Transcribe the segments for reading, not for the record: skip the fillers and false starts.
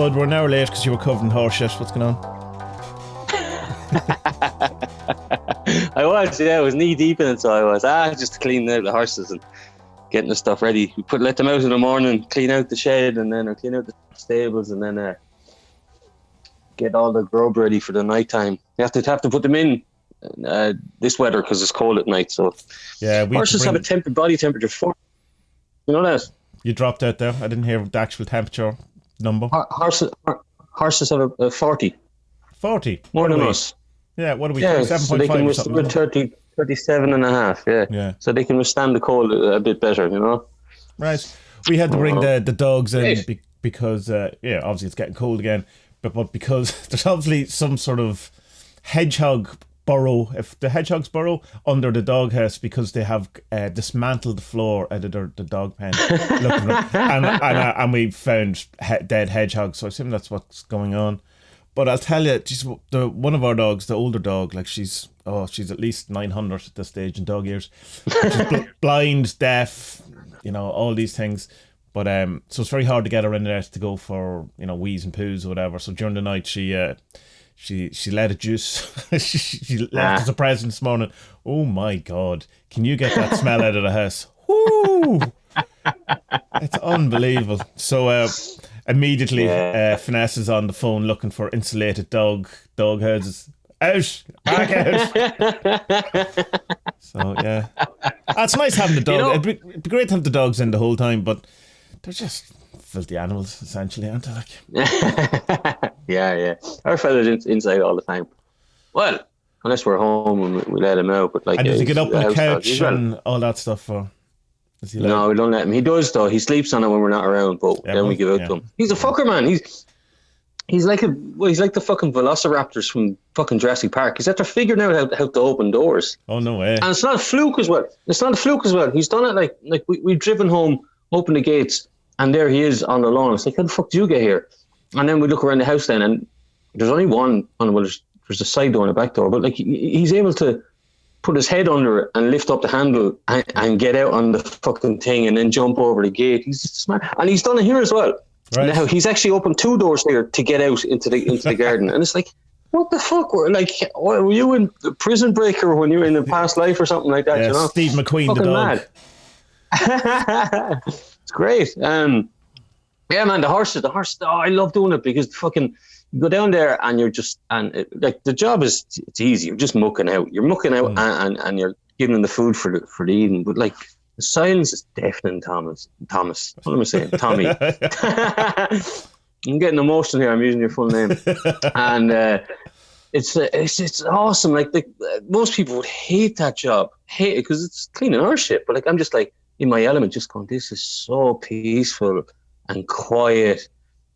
Bud, we're an hour late because you were covered in horse shit. What's going on? I was knee deep in it, so I was just cleaning out the horses and getting the stuff ready. We let them out in the morning, clean out the shed, and then clean out the stables, and then get all the grub ready for the night time. You have to put them in this weather because it's cold at night. So yeah, horses have a body temperature 4. You know that? You dropped out there. I didn't hear the actual temperature number. Horses have a 40. 40? More than us. Yeah, what are we? Yeah, so they can withstand 37 and a half. Yeah. So they can withstand the cold a bit better, you know. Right. We had to bring the dogs in because obviously it's getting cold again, but because there's obviously some sort of hedgehog burrow. If the hedgehogs burrow under the doghouse because they have dismantled the floor out of the dog pen, looking for and we found dead hedgehogs. So I assume that's what's going on. But I'll tell you, one of our dogs, the older dog, like she's at least 900 at this stage in dog years. She's blind, deaf, all these things. But so it's very hard to get her in there to go for wheeze and poos or whatever. So during the night she let a juice. she left as a present this morning. Oh my God! Can you get that smell out of the house? Woo! It's unbelievable. So. Immediately, Finesse is on the phone looking for insulated dog houses. Out! Back out! So, yeah. It's nice having the dog. It'd be great to have the dogs in the whole time, but they're just filthy animals, essentially, aren't they? Yeah. Our fella's inside all the time. Well, unless we're home and we let him out. But and does he get up on the couch and all that stuff for... No, we don't let him. He does though. He sleeps on it when we're not around, but then we give out to him. He's a fucker, man. He's like the fucking velociraptors from fucking Jurassic Park. He's after figuring out how to open doors. Oh no way! And it's not a fluke as well. He's done it like we've driven home, opened the gates, and there he is on the lawn. It's like, how the fuck did you get here? And then we look around the house then, and there's only one. There's a side door and a back door, but like he's able to put his head under it and lift up the handle and get out on the fucking thing and then jump over the gate. He's smart. And he's done it here as well. Right. Now, he's actually opened 2 doors here to get out into the garden. And it's like, what the fuck? Were you in the Prison Breaker when you were in a past life or something like that? Yeah, Steve McQueen, the dog. Mad. It's great. Yeah, man, the horse, I love doing it because fucking... You go down there and you're just the job is it's easy. You're just mucking out. You're mucking out and you're giving them the food for the eating. But like the silence is deafening, Thomas. What am I saying? Tommy. I'm getting emotional here. I'm using your full name, and it's awesome. Like most people would hate that job, hate it because it's cleaning our shit. But like I'm just like in my element, just going. This is so peaceful and quiet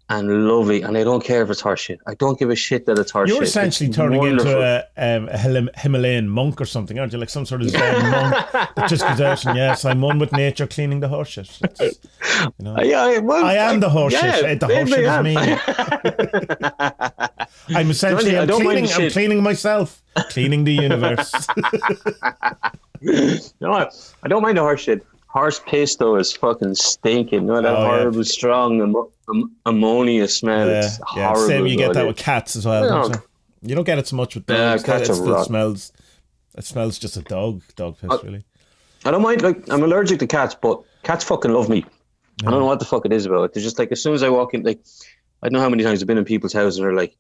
and lovely, and I don't care if it's horseshit. I don't give a shit that it's horseshit. You're essentially turning into a Himalayan monk or something, aren't you? Like some sort of Zen monk that just goes out and I'm one with nature, cleaning the horseshit. I am the horseshit. The horseshit is me. I'm essentially I'm cleaning myself, cleaning the universe. No, I don't mind the horseshit. Horse piss though is fucking stinking. That horrible strong ammonia smell. It's horrible. Same. You get that with cats as well. You don't get it so much with dogs. Cats it smells just a dog piss really. I don't mind. Like I'm allergic to cats, but cats fucking love me. I don't know what the fuck it is about it. They're just like as soon as I walk in, like I don't know how many times I've been in people's houses and they're like,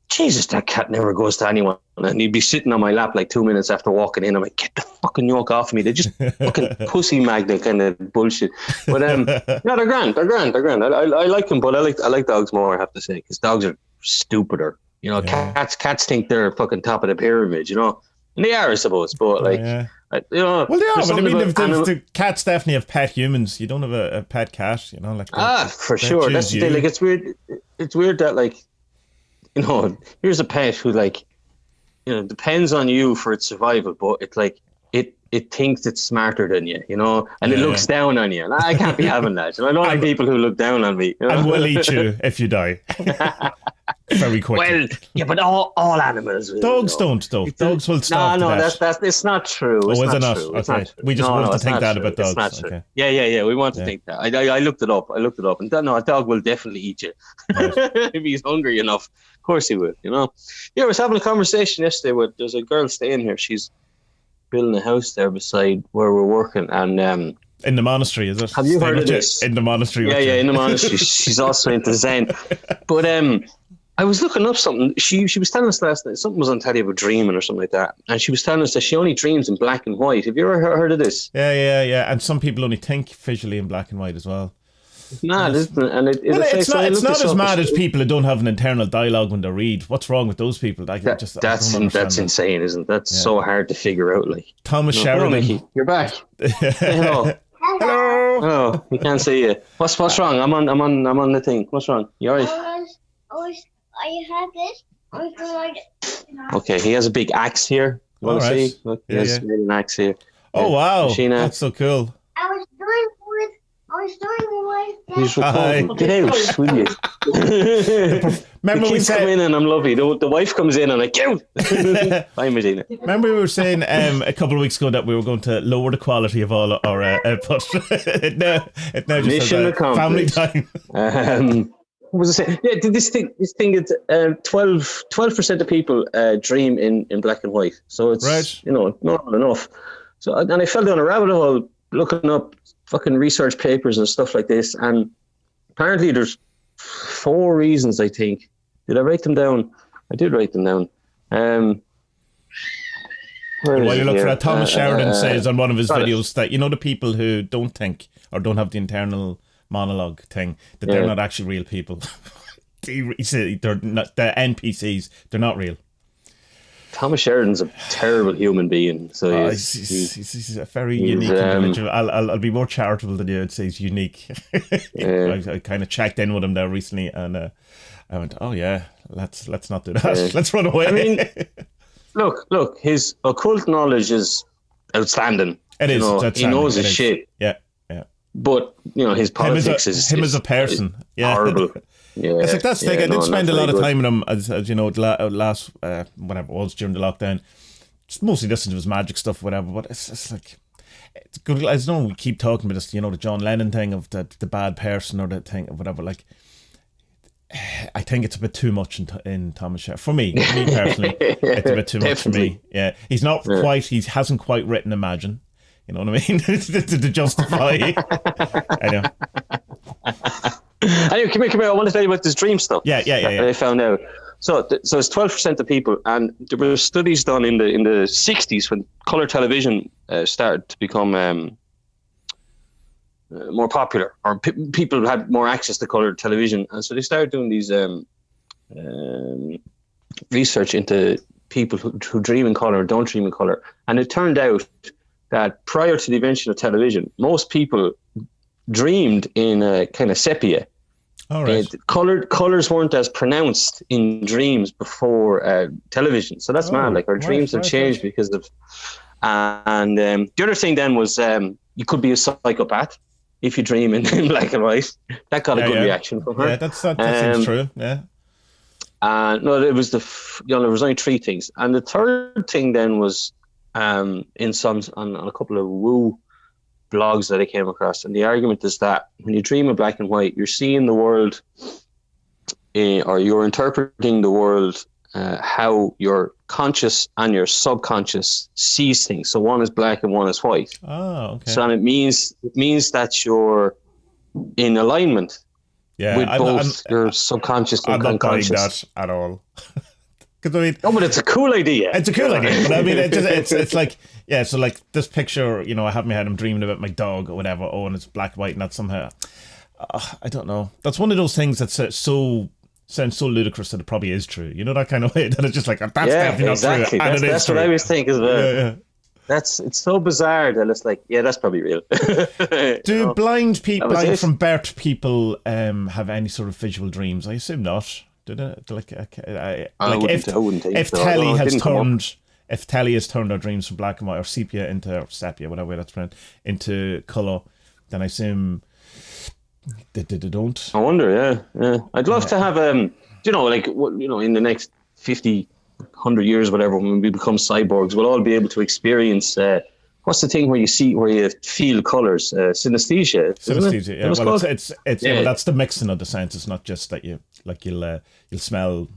Jesus, that cat never goes to anyone. And he'd be sitting on my lap like 2 minutes after walking in. I'm like, get the fucking yoke off me. They're just fucking pussy magnet kind of bullshit. But they're grand. I like them, but I like dogs more, I have to say, because dogs are stupider. Cats think they're fucking top of the pyramid, And they are, I suppose. But like, well, they are. But I mean, the cats definitely have pet humans. You don't have a pet cat, like. For sure. That's the thing. Like, it's weird. It's weird that like. Here's a pet who depends on you for its survival, but it's like it thinks it's smarter than you, and it looks down on you. And I can't be having that. And I don't like people who look down on me. And will eat you if you die. very quickly. Well, yeah, but all animals will, Dogs don't, though. Dogs will starve to death. that's it's not true. It's Is it not? true. Okay. It's not true. We just want to think that true. about dogs. It's not true. Okay. Yeah. We want to think that. I looked it up. And no, a dog will definitely eat you. Right. If he's hungry enough. Of course he will, Yeah, I was having a conversation yesterday with, there's a girl staying here. She's building a house there beside where we're working. And in the monastery, is it? Have you heard of this? In the monastery. Yeah, in the monastery. She's also into Zen. But I was looking up something. She was telling us last night, something was on telly about dreaming or something like that. And she was telling us that she only dreams in black and white. Have you ever heard of this? Yeah. And some people only think visually in black and white as well. It's not, isn't it? And it's not as mad as people who don't have an internal dialogue when they read. What's wrong with those people? That's insane, isn't it? That's so hard to figure out. Like Thomas Sheridan. Mickey, you're back. Hello. Hello. Oh, we can't see you. What's wrong? I'm on the thing. What's wrong? You alright? I have this. I'm going to... Okay, he has a big axe here. You want to see? Look, he has an axe here. Oh wow, Sheena. That's so cool. I was doing with He's recording. Get out, will you? Remember we said come in and I'm lovely. The wife comes in and I get out. Bye, Medina. Remember we were saying a couple of weeks ago that we were going to lower the quality of all our output. it now just Mission family time. What was I saying? Yeah, this thing is 12% of people dream in black and white. So it's normal enough. So and I fell down a rabbit hole looking up fucking research papers and stuff like this, and apparently there's 4 reasons, I think. Did I write them down? I did write them down. While you look for that, Thomas Sheridan says on one of his videos that the people who don't think or don't have the internal monologue thing, that they're not actually real people. He said they're not, the NPCs, they're not real. Thomas Sheridan's a terrible human being. So he's a very unique individual. I'll be more charitable than you. I'd say he's unique. I kind of checked in with him there recently, and I went, "Oh yeah, let's not do that. Let's run away." I mean, look, his occult knowledge is outstanding. It is. He knows his shit. Yeah. But his politics is as a person. Horrible. Yeah, it's like that's the thing. I did spend a lot of time with him, as you know, last whatever it was during the lockdown. Just mostly listening to his magic stuff, whatever. But it's like it's good. I know we keep talking about this, the John Lennon thing of the bad person or the thing of whatever. Like, I think it's a bit too much in Thomas Sheridan. For me personally, it's a bit too much for me. Yeah, he's not quite. He hasn't quite written Imagine. You know what I mean? to justify. Anyway. Anyway, come here. I want to tell you about this dream stuff. Yeah. I found out. So it's 12% of people, and there were studies done in the 60s when color television started to become more popular, or people had more access to color television, and so they started doing these research into people who dream in color or don't dream in color, and it turned out that prior to the invention of television, most people dreamed in a kind of sepia. All right. Colors weren't as pronounced in dreams before television, so that's mad. Like our dreams have changed because of. And the other thing then was you could be a psychopath if you dream in black and white. That got a good reaction from her. Yeah, that seems true. Yeah. No, it was there was only 3 things, and the third thing then was on a couple of woo blogs that I came across, and the argument is that when you dream in black and white, you're seeing the world or you're interpreting the world how your conscious and your subconscious sees things. So one is black and one is white. Oh, okay. So and it means that you're in alignment with both your subconscious and unconscious. I'm not buying that at all. Because I mean, but it's a cool idea. It's a cool idea, but I mean, it's like, yeah. So like this picture, I have in my head, I'm dreaming about my dog or whatever. Oh, and it's black and white, and that's somehow, I don't know. That's one of those things that sounds so ludicrous that it probably is true. That kind of way that it's just like that's definitely not true. And that's what I was thinking as well. Yeah. It's so bizarre that it's like, yeah, that's probably real. Do blind people, from birth people, have any sort of visual dreams? I assume not. Did it? I wouldn't think if so. If telly has turned our dreams from black and white or sepia, whatever way that's pronounced, into colour, then I assume they don't. I wonder, yeah. I'd love to have like in the next 50, 100 years, whatever, when we become cyborgs, we'll all be able to experience. What's the thing where you feel colors? Synesthesia. Synesthesia. Yeah. Well, well, that's the mixing of the sense. It's not just that you'll smell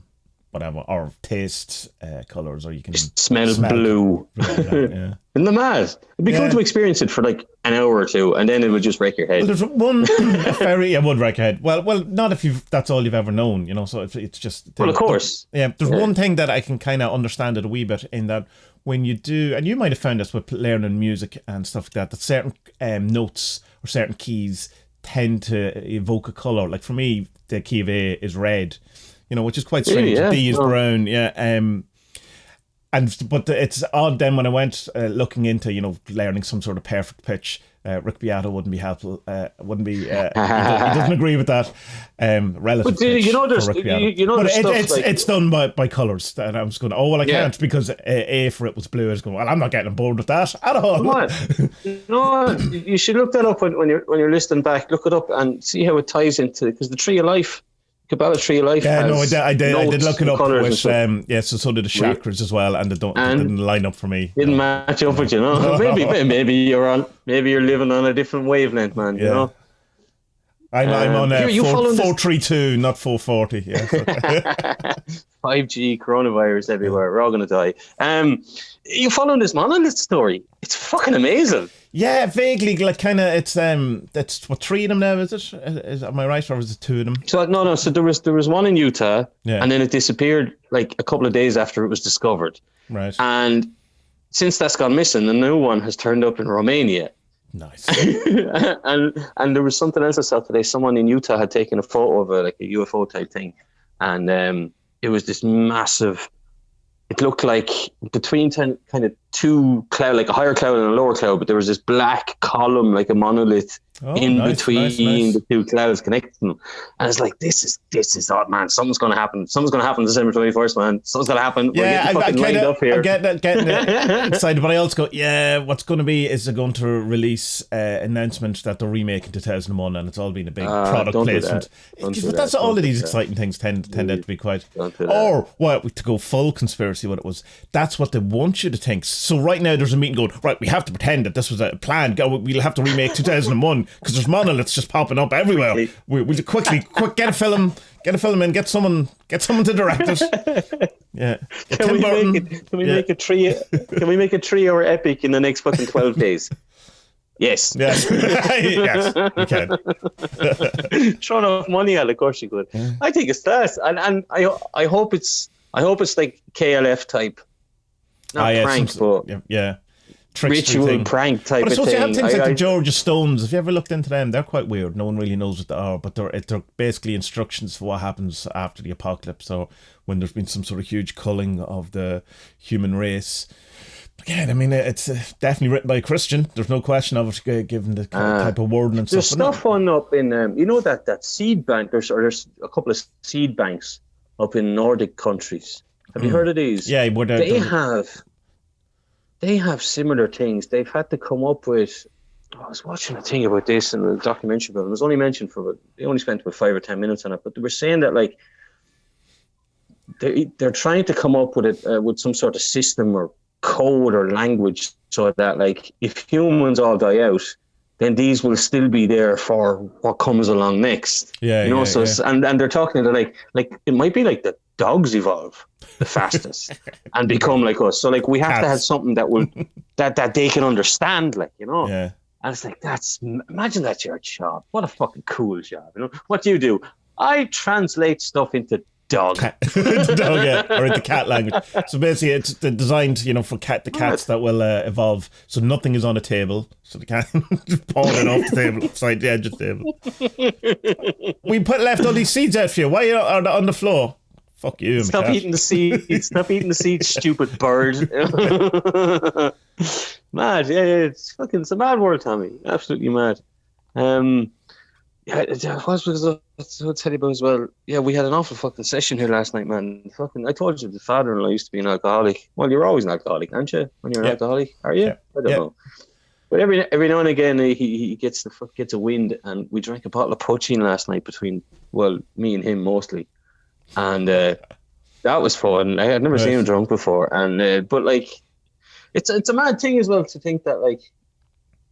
whatever or taste colors, or you can smell blue. Yeah. Isn't that mad? It'd be cool to experience it for like an hour or two, and then it would just wreck your head. Well, there's one it would wreck your head. Well, not if that's all you've ever known, So it's just. Well, of course. There's one thing that I can kind of understand it a wee bit in that when you do, and you might have found this with learning music and stuff like that certain notes or certain keys tend to evoke a color. Like for me, the key of A is red. Which is quite strange. Yeah. D is brown, but it's odd then when I went looking into, learning some sort of perfect pitch. Rick Beato wouldn't be helpful. Wouldn't be. He doesn't agree with that. Relative. But it's done by colours. And I was going, I can't because A for it was blue. I was going, well, I'm not getting on board with that at all. Come on. You should look that up when you're listening back. Look it up and see how it ties into, because the Tree of Life. Kabbalah Tree of Life. Yeah, I did look it up with so did the chakras as well, and they didn't line up for me. Didn't match up with maybe you're living on a different wavelength, man. I'm on 432, not 440. Yeah. 5G coronavirus everywhere. We're all gonna die. You following this monolith story? It's fucking amazing. Yeah, vaguely, like kind of. It's what, 3 of them now? Is it? Am I right, or is it 2 of them? So no. So there was one in Utah, and then it disappeared like a couple of days after it was discovered. Right. And since that's gone missing, the new one has turned up in Romania. Nice. and there was something else I saw today. Someone in Utah had taken a photo of a UFO type thing, and it was this massive. It looked like between kind of 2 clouds, like a higher cloud and a lower cloud, but there was this black column, like a monolith, between the 2 clouds connecting them. And it's like, this is odd, man. Something's going to happen. Something's going to happen December 21st, man. Something's going to happen. Yeah, I'm getting excited, but I also go, what's going to be is they're going to release an announcement that they're remaking 2001, and it's all been a big product placement. That's all of these exciting things tend to be quite. Or to go full conspiracy, what it was. That's what they want you to think. So right now there's a meeting going, right, we have to pretend that this was a plan. We'll have to remake 2001 because there's monoliths just popping up everywhere. We'll quick get a film and get someone to direct it. Yeah. Can we make a 3-hour epic in the next fucking 12 days? Yes. Yes. Yes, you can. Throw enough money at it, of course you could. Yeah. I think it's that. And I hope it's like KLF type. Not prank, but ritual thing. Prank type of thing. But you have things like the Georgia Stones. If you ever looked into them, they're quite weird. No one really knows what they are, but they're basically instructions for what happens after the apocalypse, or when there's been some sort of huge culling of the human race. Again, I mean, it's definitely written by a Christian. There's no question of it, given the type of wording and stuff. There's stuff on up in, that seed bank. There's a couple of seed banks up in Nordic countries. Have you heard of these? Yeah, they have similar things. They've had to come up with. I was watching a thing about this in a documentary, but it was only mentioned they only spent about 5 or 10 minutes on it. But they were saying that like they're trying to come up with it with some sort of system or code or language, so that like if humans all die out, then these will still be there for what comes along next. And they're talking to like it might be like the dogs evolve the fastest and become like us. So like we have to have something that will that they can understand, like, Yeah. And it's like, imagine that's your job. What a fucking cool job. What do? I translate stuff into dog. The dog, yeah, or into cat language. So basically, it's designed, for the cats that will evolve. So nothing is on a table, so they can't pawn it off the table, side the edge of the table. We left all these seeds out for you. Why are they on the floor? Fuck you, Stop eating the seeds. Stop eating the seeds, stupid bird. Mad, yeah, it's a mad world, Tommy. Absolutely mad. Yeah, what was I'll tell you about as well. Yeah, we had an awful fucking session here last night, man. I told you the father-in-law used to be an alcoholic. Well, you're always an alcoholic, aren't you? When you're an alcoholic, are you? Yeah. I don't know. But every now and again, he gets a wind, and we drank a bottle of poaching last night between me and him mostly. and that was fun. I had never seen him drunk before, and but like, it's a mad thing as well to think that like,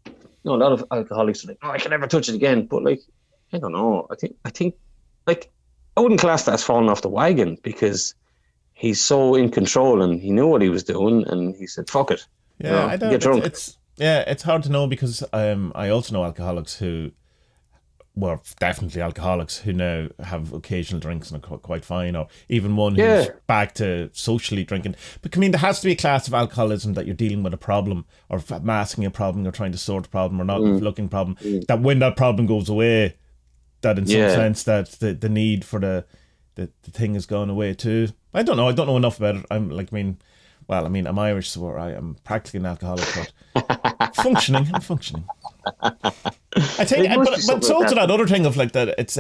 a lot of alcoholics are like, oh, I can never touch it again. But like, I don't know. I think like, I wouldn't class that as falling off the wagon because he's so in control and he knew what he was doing and he said, fuck it. Yeah, I don't. Get drunk. It's hard to know because I also know alcoholics who, well, definitely alcoholics who now have occasional drinks and are quite fine, or even one who's back to socially drinking. But I mean, there has to be a class of alcoholism that you're dealing with a problem or masking a problem or trying to sort a problem or not looking problem. That when that problem goes away, that in some sense that the need for the thing has gone away too. I don't know enough about it. I'm Irish, so I am practically an alcoholic, but I'm functioning. I think, but it's also that other thing of like that. It's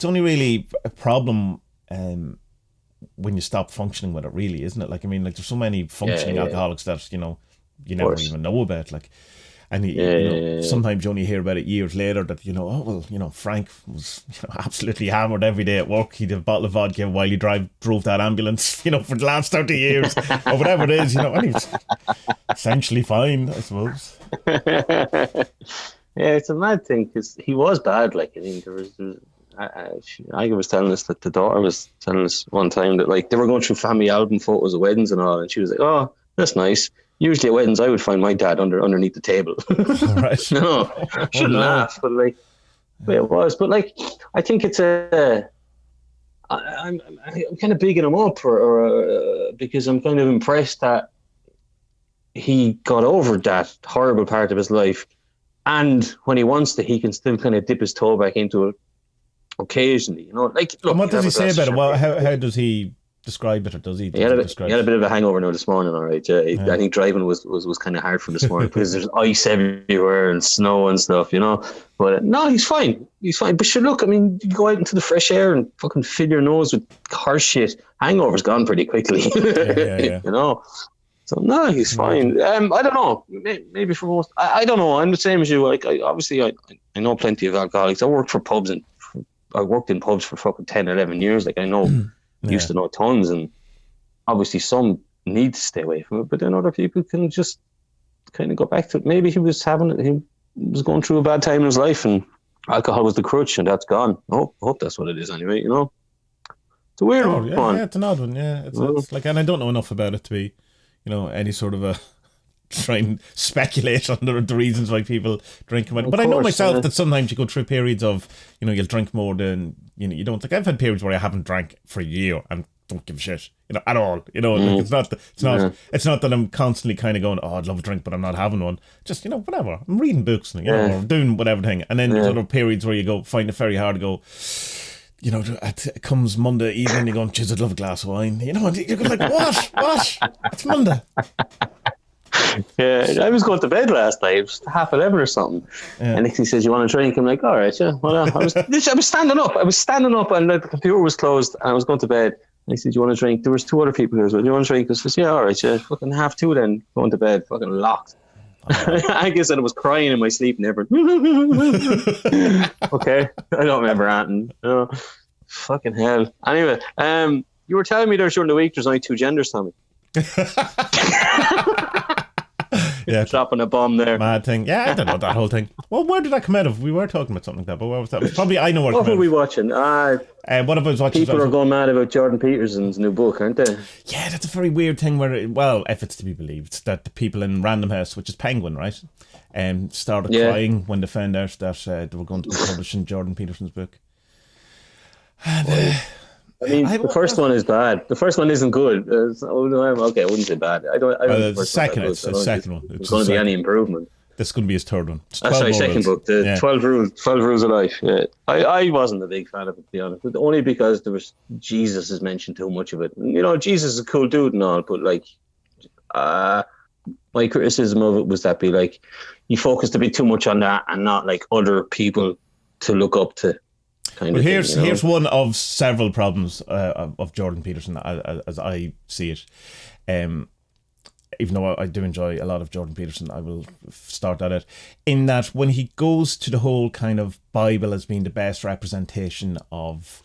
only really a problem when you stop functioning with it, really, isn't it? Like, I mean, like, there's so many functioning alcoholics that you never even know about, like. And sometimes you only hear about it years later that, Frank was absolutely hammered every day at work. He'd have a bottle of vodka while he drove that ambulance, for the last 30 years or whatever it is, and he was essentially fine, I suppose. Yeah, it's a mad thing because he was bad. Like, I mean, I was telling us that the daughter was telling us one time that like they were going through family album photos of weddings and all, and she was like, "Oh, that's nice." Usually at weddings, I would find my dad underneath the table. Right. No, shouldn't laugh, but like, it was. But like, I think it's I'm kind of bigging him up, because I'm kind of impressed that he got over that horrible part of his life, and when he wants to, he can still kind of dip his toe back into it occasionally. Like. Look, and what does he say about it? Well, how does he describe it, or does he? He had a bit of a hangover now this morning. All right, I think driving was kind of hard for him this morning because there's ice everywhere and snow and stuff, But no, he's fine. But sure, look, I mean, you go out into the fresh air and fucking fill your nose with harsh shit. Hangover's gone pretty quickly, So no, he's fine. I don't know. Maybe for most, I don't know. I'm the same as you. Like, I know plenty of alcoholics. I worked for pubs and I worked in pubs for fucking 10, 11 years. Like, I know. Used to know tons, and obviously some need to stay away from it, but then other people can just kind of go back to it. Maybe he was going through a bad time in his life and alcohol was the crutch and that's gone. I hope that's what it is anyway, It's a weird one. Yeah, it's an odd one, yeah. It's like, and I don't know enough about it to be, any sort of a try and speculate on the reasons why people drink. But I know myself that sometimes you go through periods of, you'll drink more than, you don't. Like, I've had periods where I haven't drank for a year and don't give a shit, at all. Like, it's not that I'm constantly kind of going, oh, I'd love a drink, but I'm not having one. Just, whatever. I'm reading books, or I'm doing whatever thing. And then there's other periods where you find it very hard to go, it comes Monday evening, you're going, geez, I'd love a glass of wine. And you're going like, what? It's Monday. Yeah, I was going to bed last night. It was 11:30 or something. Yeah. And he says, "You want a drink?" I'm like, "All right, yeah." Well, I was standing up. And the computer was closed, and I was going to bed. And he said, "You want a drink?" There was two other people here as well. "Do you want a drink?" I said, "Yeah, all right, yeah." Fucking 2:30 then, going to bed, fucking locked. I guess I was crying in my sleep and everything. Okay, I don't remember anything. Fucking hell. Anyway, you were telling me there during the week there's only two genders, Tommy. Yeah, dropping a bomb there. Mad thing. Yeah, I don't know that whole thing. Well, where did that come out of? We were talking about something like that, but where was that? It was probably, I know where it What came were out we of. watching? What I was watching. People are going mad about Jordan Peterson's new book, aren't they? Yeah, that's a very weird thing where, if it's to be believed, that the people in Random House, which is Penguin, right, started crying when they found out that they were going to be publishing Jordan Peterson's book. And, I mean, the first one is bad. The first one isn't good. Okay, I wouldn't say bad. I don't the second one. It's going to be any improvement. This is going to be his third one. Second book. The 12 rules of life. Yeah, I wasn't a big fan of it, to be honest, but only because Jesus is mentioned too much of it. Jesus is a cool dude and all, but like, my criticism of it was that you focused a bit too much on that and not like other people to look up to. Here's one of several problems of Jordan Peterson as I see it. Even though I do enjoy a lot of Jordan Peterson, I will start that out. In that, when he goes to the whole kind of Bible as being the best representation of,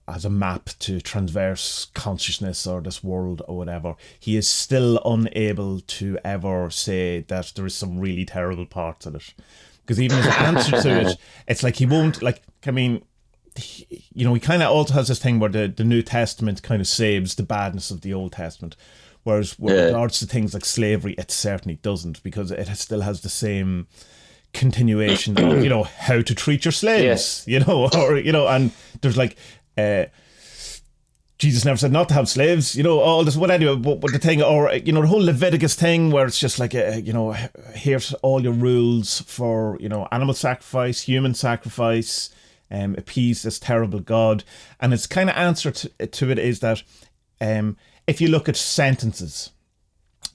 as a map to transverse consciousness or this world or whatever, he is still unable to ever say that there is some really terrible parts of it. Because even his answer to it, it's like he won't, he kind of also has this thing where the New Testament kind of saves the badness of the Old Testament. Whereas with regards to things like slavery, it certainly doesn't, because it still has the same continuation of, how to treat your slaves, and there's Jesus never said not to have slaves, all this, what anyway, but the thing, or, the whole Leviticus thing where it's just like, here's all your rules for, animal sacrifice, human sacrifice, appease this terrible God. And its kind of answer to it is that if you look at sentences,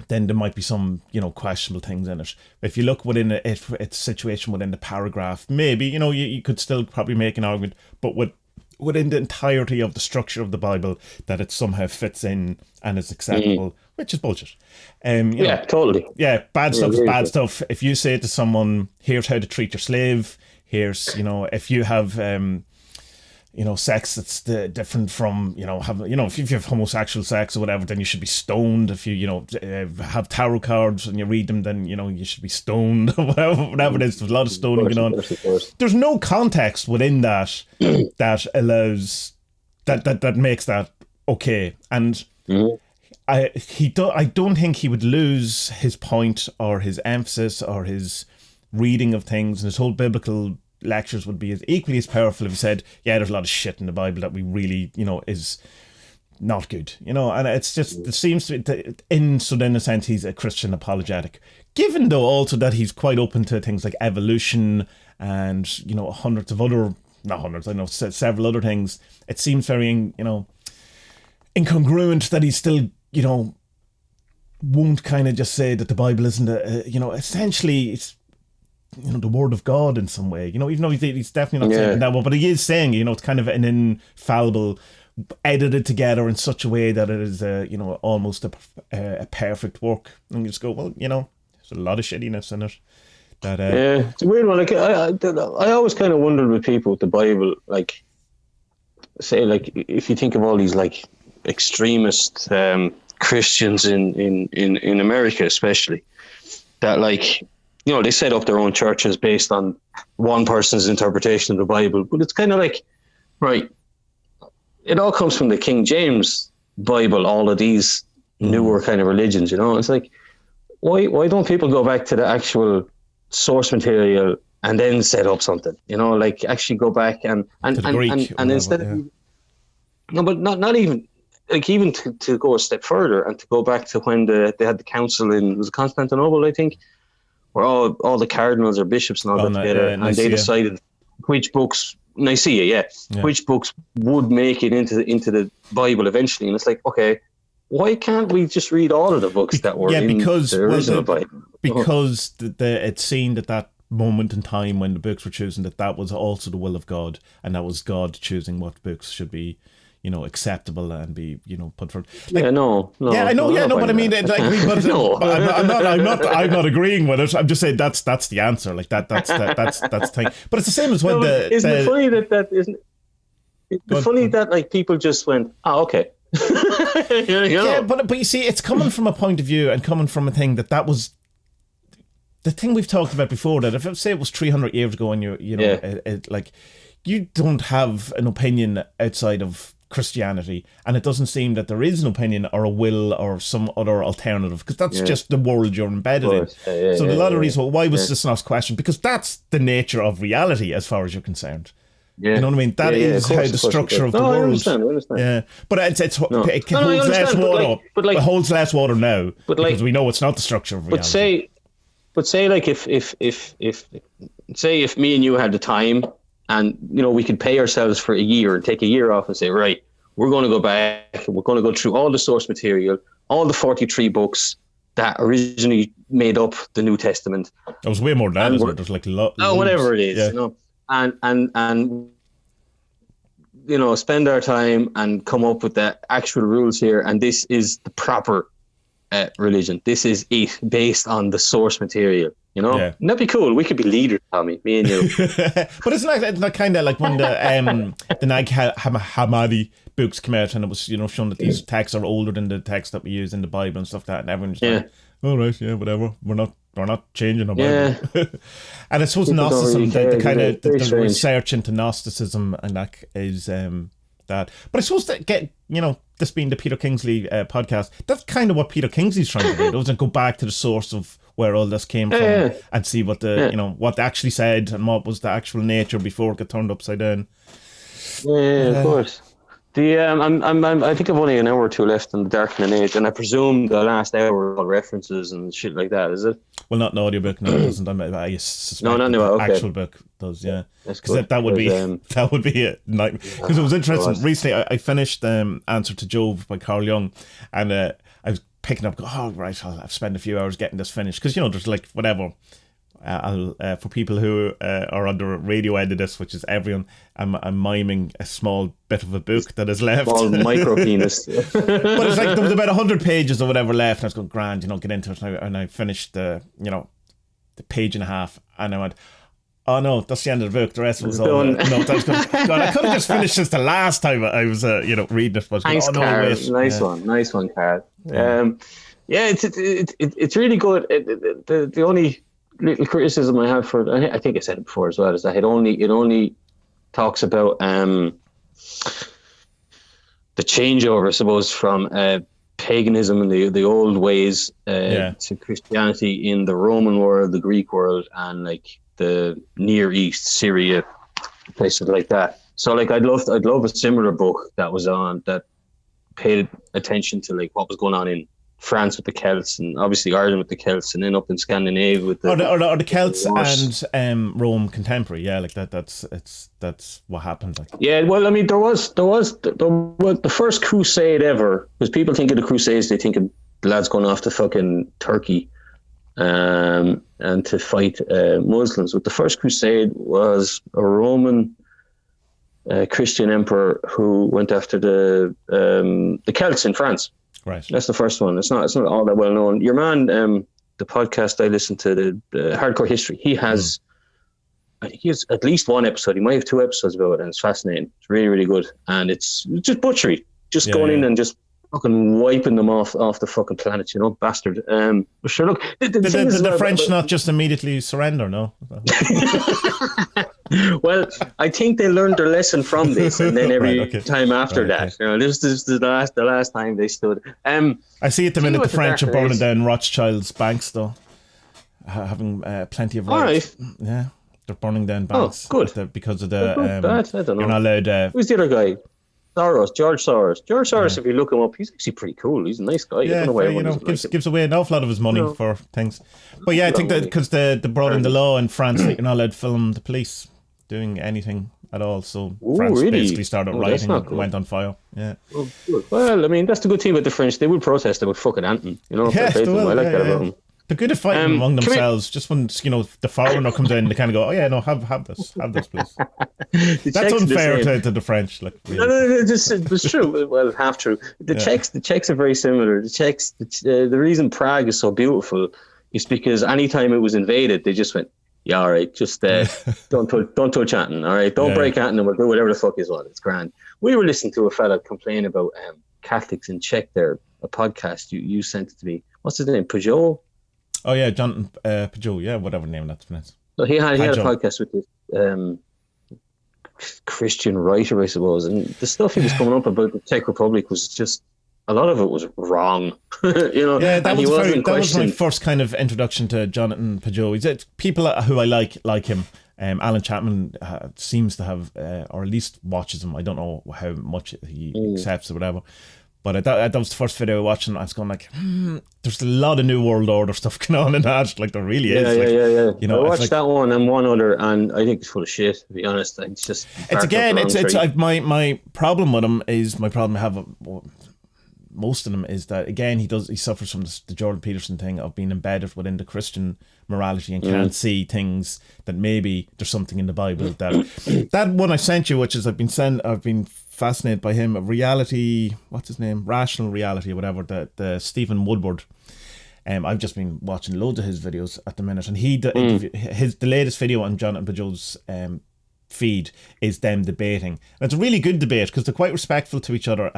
then there might be some, questionable things in it. If you look within its situation within the paragraph, maybe, you could still probably make an argument, but within the entirety of the structure of the Bible, that it somehow fits in and is acceptable, which is bullshit. Totally. Yeah, bad stuff is bad stuff. If you say to someone, here's how to treat your slave, here's, if you have, sex that's different from, if you have homosexual sex or whatever, then you should be stoned. If you, have tarot cards and you read them, then, you should be stoned, whatever it is. There's a lot of stoning going on. There's no context within that that allows, that makes that okay. And I don't think he would lose his point or his emphasis or his reading of things, and his whole biblical lectures would be equally as powerful if he said, yeah, there's a lot of shit in the Bible that we really, is not good, and it's just, it seems to be, in a sense, he's a Christian apologetic, given though also that he's quite open to things like evolution and, hundreds of other, not hundreds, I know several other things. It seems very, incongruent that he still, won't kind of just say that the Bible isn't essentially it's, the word of God in some way, even though he's definitely not saying that, but he is saying, it's kind of an infallible, edited together in such a way that it is, almost a perfect work. And you just go, well, there's a lot of shittiness in it. That it's a weird one. Like I always kind of wondered with people with the Bible, like, say, like, if you think of all these like extremist Christians in America, especially, that like, they set up their own churches based on one person's interpretation of the Bible. But it's kind of like, right, it all comes from the King James Bible, all of these newer kind of religions, It's like, why don't people go back to the actual source material and then set up something? Like actually go back and instead of... No, but not even... Like even to go a step further and to go back to when they had the council in, was it Constantinople, I think, where all the cardinals or bishops and all got together, and they decided which books, Nicaea, which books would make it into the Bible eventually. And it's like, okay, why can't we just read all of the books that were in the original Bible? Because it's seen that moment in time when the books were chosen, that was also the will of God, and that was God choosing what books should be, acceptable and be, put for. Like, I know. But I mean, I'm not agreeing with it. I'm just saying that's the answer. Like that's the thing. But it's the same as when isn't it funny that isn't? It's funny that like people just went, okay. Yeah, but you see, it's coming from a point of view and coming from a thing that was the thing we've talked about before. That if say it was 300 years ago, and like you don't have an opinion outside of Christianity, and it doesn't seem that there is an opinion or a will or some other alternative, because that's just the world you're embedded in. So a lot of reasons, why was this not questioned? Because that's the nature of reality as far as you're concerned. You know what I mean? That is how the structure of the world. I understand. Yeah, but it holds less water. It holds less water now, because we know it's not the structure of reality. But say like if me and you had the time, and we could pay ourselves for a year and take a year off and say, right, we're going to go back, we're going to go through all the source material, all the 43 books that originally made up the New Testament. It was way more than that, isn't it? There's like whatever it is, and spend our time and come up with the actual rules here, and this is the proper religion. This is it based on the source material. You know, Yeah. Wouldn't that be cool? We could be leaders, Tommy, me and you. But it's not kind of like when the Nag Hammadi books came out, and it was, you know, shown that these texts are older than the texts that we use in the Bible and stuff like that, and everyone's like, all right, yeah, whatever. We're not changing our Bible. And I suppose People don't Gnosticism, really care, the kind do of they? Very the strange. research into Gnosticism, and that is that. But I suppose that this being the Peter Kingsley podcast, that's kind of what Peter Kingsley's trying to do. Doesn't go back to the source of where all this came from and see what what they actually said and what was the actual nature before it got turned upside down. Yeah, of course. The I think I've only an hour or two left in the Darkening Age, and I presume the last hour are references and shit like that. Is it? Well, not an audiobook, no, it doesn't. I suspect No, not the okay. actual book does, yeah. That's Because good. that would be Because, that would be a nightmare. Because it was interesting. God. Recently, I finished Answer to Job by Carl Jung, and I was picking up. Oh, right, I'll spend a few hours getting this finished. Because there's like whatever. I'll for people who are under radio editors, which is everyone, I'm miming a small bit of a book that is left. Small micro penis. But it's like there was about 100 pages or whatever left, and I was going, grand, get into it. And I finished the page and a half, and I went, oh no, that's the end of the book. The rest was all Done. no. That's good. God, I could have just finished this the last time I was reading it. But Thanks, Carl. Nice one, Carl. It's really good. The only little criticism I have for it, I think I said it before as well, is that it only talks about the changeover, I suppose, from paganism and the old ways to Christianity in the Roman world, the Greek world, and like the Near East, Syria, places like that. So like I'd love a similar book that paid attention to like what was going on in France with the Celts, and obviously Ireland with the Celts, and then up in Scandinavia with the or the Celts and Rome contemporary. Yeah, like that's what happened. Like. Yeah, well, I mean, there was the first crusade ever, because people think of the Crusades, they think of lads going off to fucking Turkey and to fight Muslims. But the first crusade was a Roman Christian emperor who went after the Celts in France. Right. That's the first one. It's not all that well known. Your man, the podcast I listened to, the Hardcore History, he has at least one episode. He might have 2 episodes about it, and it's fascinating. It's really, really good. And it's just butchery. Just going in and just fucking wiping them off the fucking planet, bastard. But sure, look. The French not just immediately surrender, no? Well, I think they learned their lesson from this, and then every time after that, this is the last time they stood. I see at the minute the French are burning down Rothschild's banks, though, having plenty of riots. All right. Yeah, they're burning down banks. Oh, good. Because of the. Bad. I don't know. You're not allowed. Who's the other guy? George Soros. If you look him up, he's actually pretty cool. He's a nice guy. Yeah, I don't know why gives away an awful lot of his money for things. But yeah, I think that because they brought in the law in France that you're not allowed to film the police doing anything at all. So France basically started rioting and went on fire. Yeah. Oh, good. Well, I mean, that's the good thing about the French. They will protest about fucking anything. Yes, they will. I like that about them. They're good at fighting among themselves. Just when the foreigner comes in, they kind of go, "Oh yeah, no, have this, please." That's unfair to the French. Like, really. No, it's true. Well, half true. The Czechs are very similar. The Czechs, the reason Prague is so beautiful is because anytime it was invaded, they just went, "Yeah, all right, just don't touch anything. All right, don't break anything, and we'll do whatever the fuck is what. It's grand." We were listening to a fella complain about Catholics in Czech. There, a podcast you sent it to me. What's his name? Peugeot. Oh yeah, Jonathan Peugeot, yeah, whatever name that's pronounced. So he had a podcast with this Christian writer, I suppose, and the stuff he was coming up about the Czech Republic was just, a lot of it was wrong. Yeah, that was my first kind of introduction to Jonathan Peugeot. He's people who I like him. Alan Chapman seems to have, or at least watches him. I don't know how much he accepts or whatever. But that was the first video I watched, and I was going like, there's a lot of New World Order stuff going on in that. Like, there really is. Yeah. I watched that one and one other, and I think it's full of shit, to be honest. My problem with him is my problem I have most of them is that, again, he suffers from the Jordan Peterson thing of being embedded within the Christian morality and can't see things that maybe there's something in the Bible that one I sent you, which is I've been fascinated by him, reality, what's his name, rational reality or whatever, the Stephen Woodward. I've just been watching loads of his videos at the minute, and the latest video on Jonathan Pageau's feed is them debating. And it's a really good debate because they're quite respectful to each other,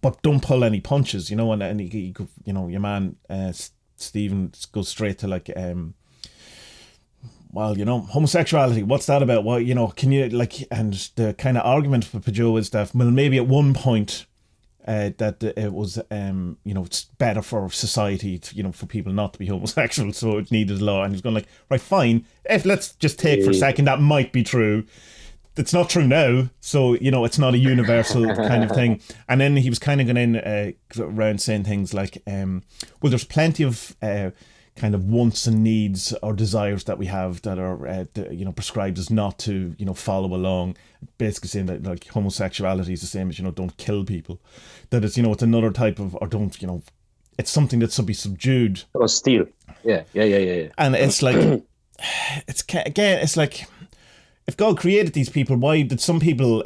but don't pull any punches, and he your man Stephen goes straight to like homosexuality, what's that about? Well, can you and the kind of argument for Pageau is that, well, maybe at one point that it was it's better for society to, for people not to be homosexual, so it needed a law. And he's going like, right, fine, if let's just take for a second that might be true, it's not true now, so it's not a universal kind of thing. And then he was kind of going in around saying things like well, there's plenty of kind of wants and needs or desires that we have that are prescribed as not to follow along, basically saying that like homosexuality is the same as don't kill people, that it's it's another type of, or don't it's something that should be subdued or steal. Yeah. And it's like it's like, if God created these people, why did some people,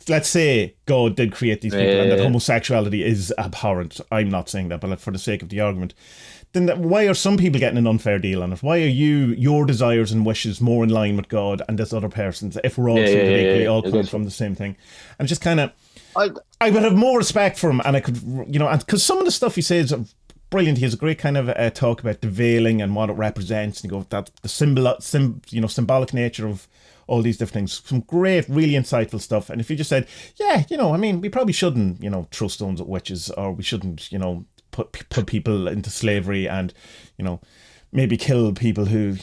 let's say God did create these people and that homosexuality is abhorrent. I'm not saying that, but for the sake of the argument, then why are some people getting an unfair deal on it? Why are your desires and wishes more in line with God and this other person's, if we're all we all come from the same thing? And just kind of, I would have more respect for him, and I could, because some of the stuff he says are brilliant. He has a great kind of talk about the veiling and what it represents, and you go, that the symbolic nature of all these different things. Some great, really insightful stuff. And if you just said, we probably shouldn't, throw stones at witches, or we shouldn't, put people into slavery, and maybe kill people who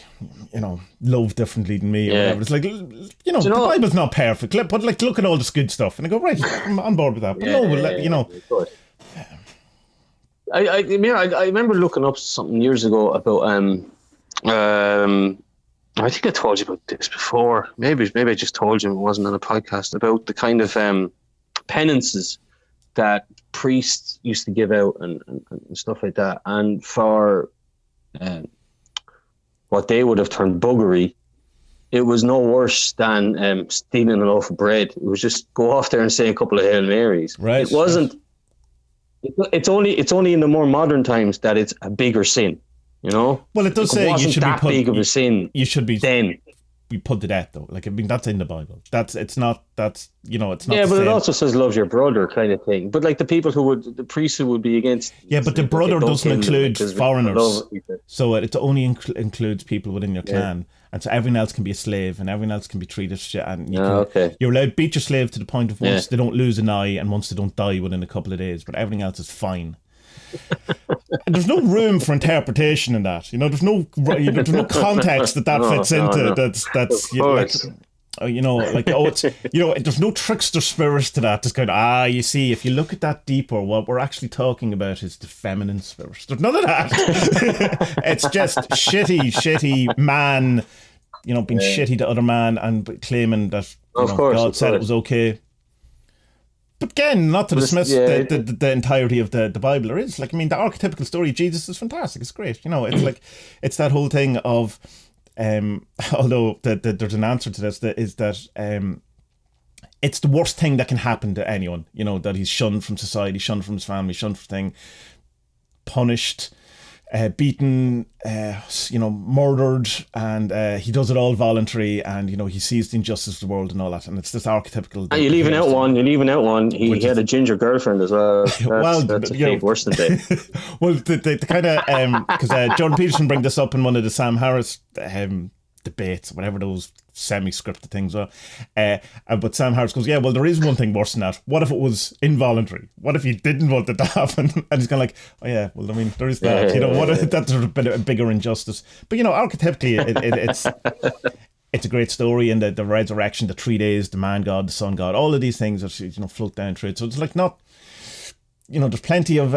love differently than me or whatever. It's like, the Bible's not perfect, but like, look at all this good stuff, and I go, right, I'm on board with that. But I remember looking up something years ago about I think I told you about this before. Maybe I just told you it wasn't on a podcast, about the kind of penances that priests used to give out and stuff like that. And for what they would have termed buggery, it was no worse than stealing a loaf of bread. It was just go off there and say a couple of Hail Marys. Right. It wasn't. It's only in the more modern times that it's a bigger sin. Well, it does say you should be put, big of a sin. You should be then be put to death, though. Like, I mean, that's in the Bible. It's not. It's not. Yeah, but it also says love your brother, kind of thing. But like the priests who would be against. Yeah, but the brother doesn't include foreigners. So it only includes people within your clan, and so everyone else can be a slave, and everyone else can be treated shit. And you're allowed to beat your slave to the point of once they don't lose an eye and once they don't die within a couple of days. But everything else is fine. And there's no room for interpretation in that. There's no context that fits into. No. That's it's there's no trickster spirit to that. Just kind you see, if you look at that deeper, what we're actually talking about is the feminine spirit. There's none of that. It's just shitty man, being shitty to other man and claiming that God said it was okay. But again, not to dismiss the entirety of the Bible. There is, the archetypical story of Jesus is fantastic. It's great. It's like, it's that whole thing of, although there's an answer to this, that is that it's the worst thing that can happen to anyone. That he's shunned from society, shunned from his family, shunned from thing, punished, beaten, murdered, and he does it all voluntary, and he sees the injustice of the world and all that, and it's this archtypical. And you're leaving out one. He had a ginger girlfriend as well. That's worse than that. Well, the kind of because Jordan Peterson bring this up in one of the Sam Harris debates, whatever those semi-scripted things are. But Sam Harris goes, well, there is one thing worse than that. What if it was involuntary? What if you didn't want it to happen? And he's kind of like, there is that. That's a bit of a bigger injustice. But, archetypically, it's a great story, and the resurrection, the 3 days, the man God, the son God, all of these things are, float down through it. So it's like not, there's plenty of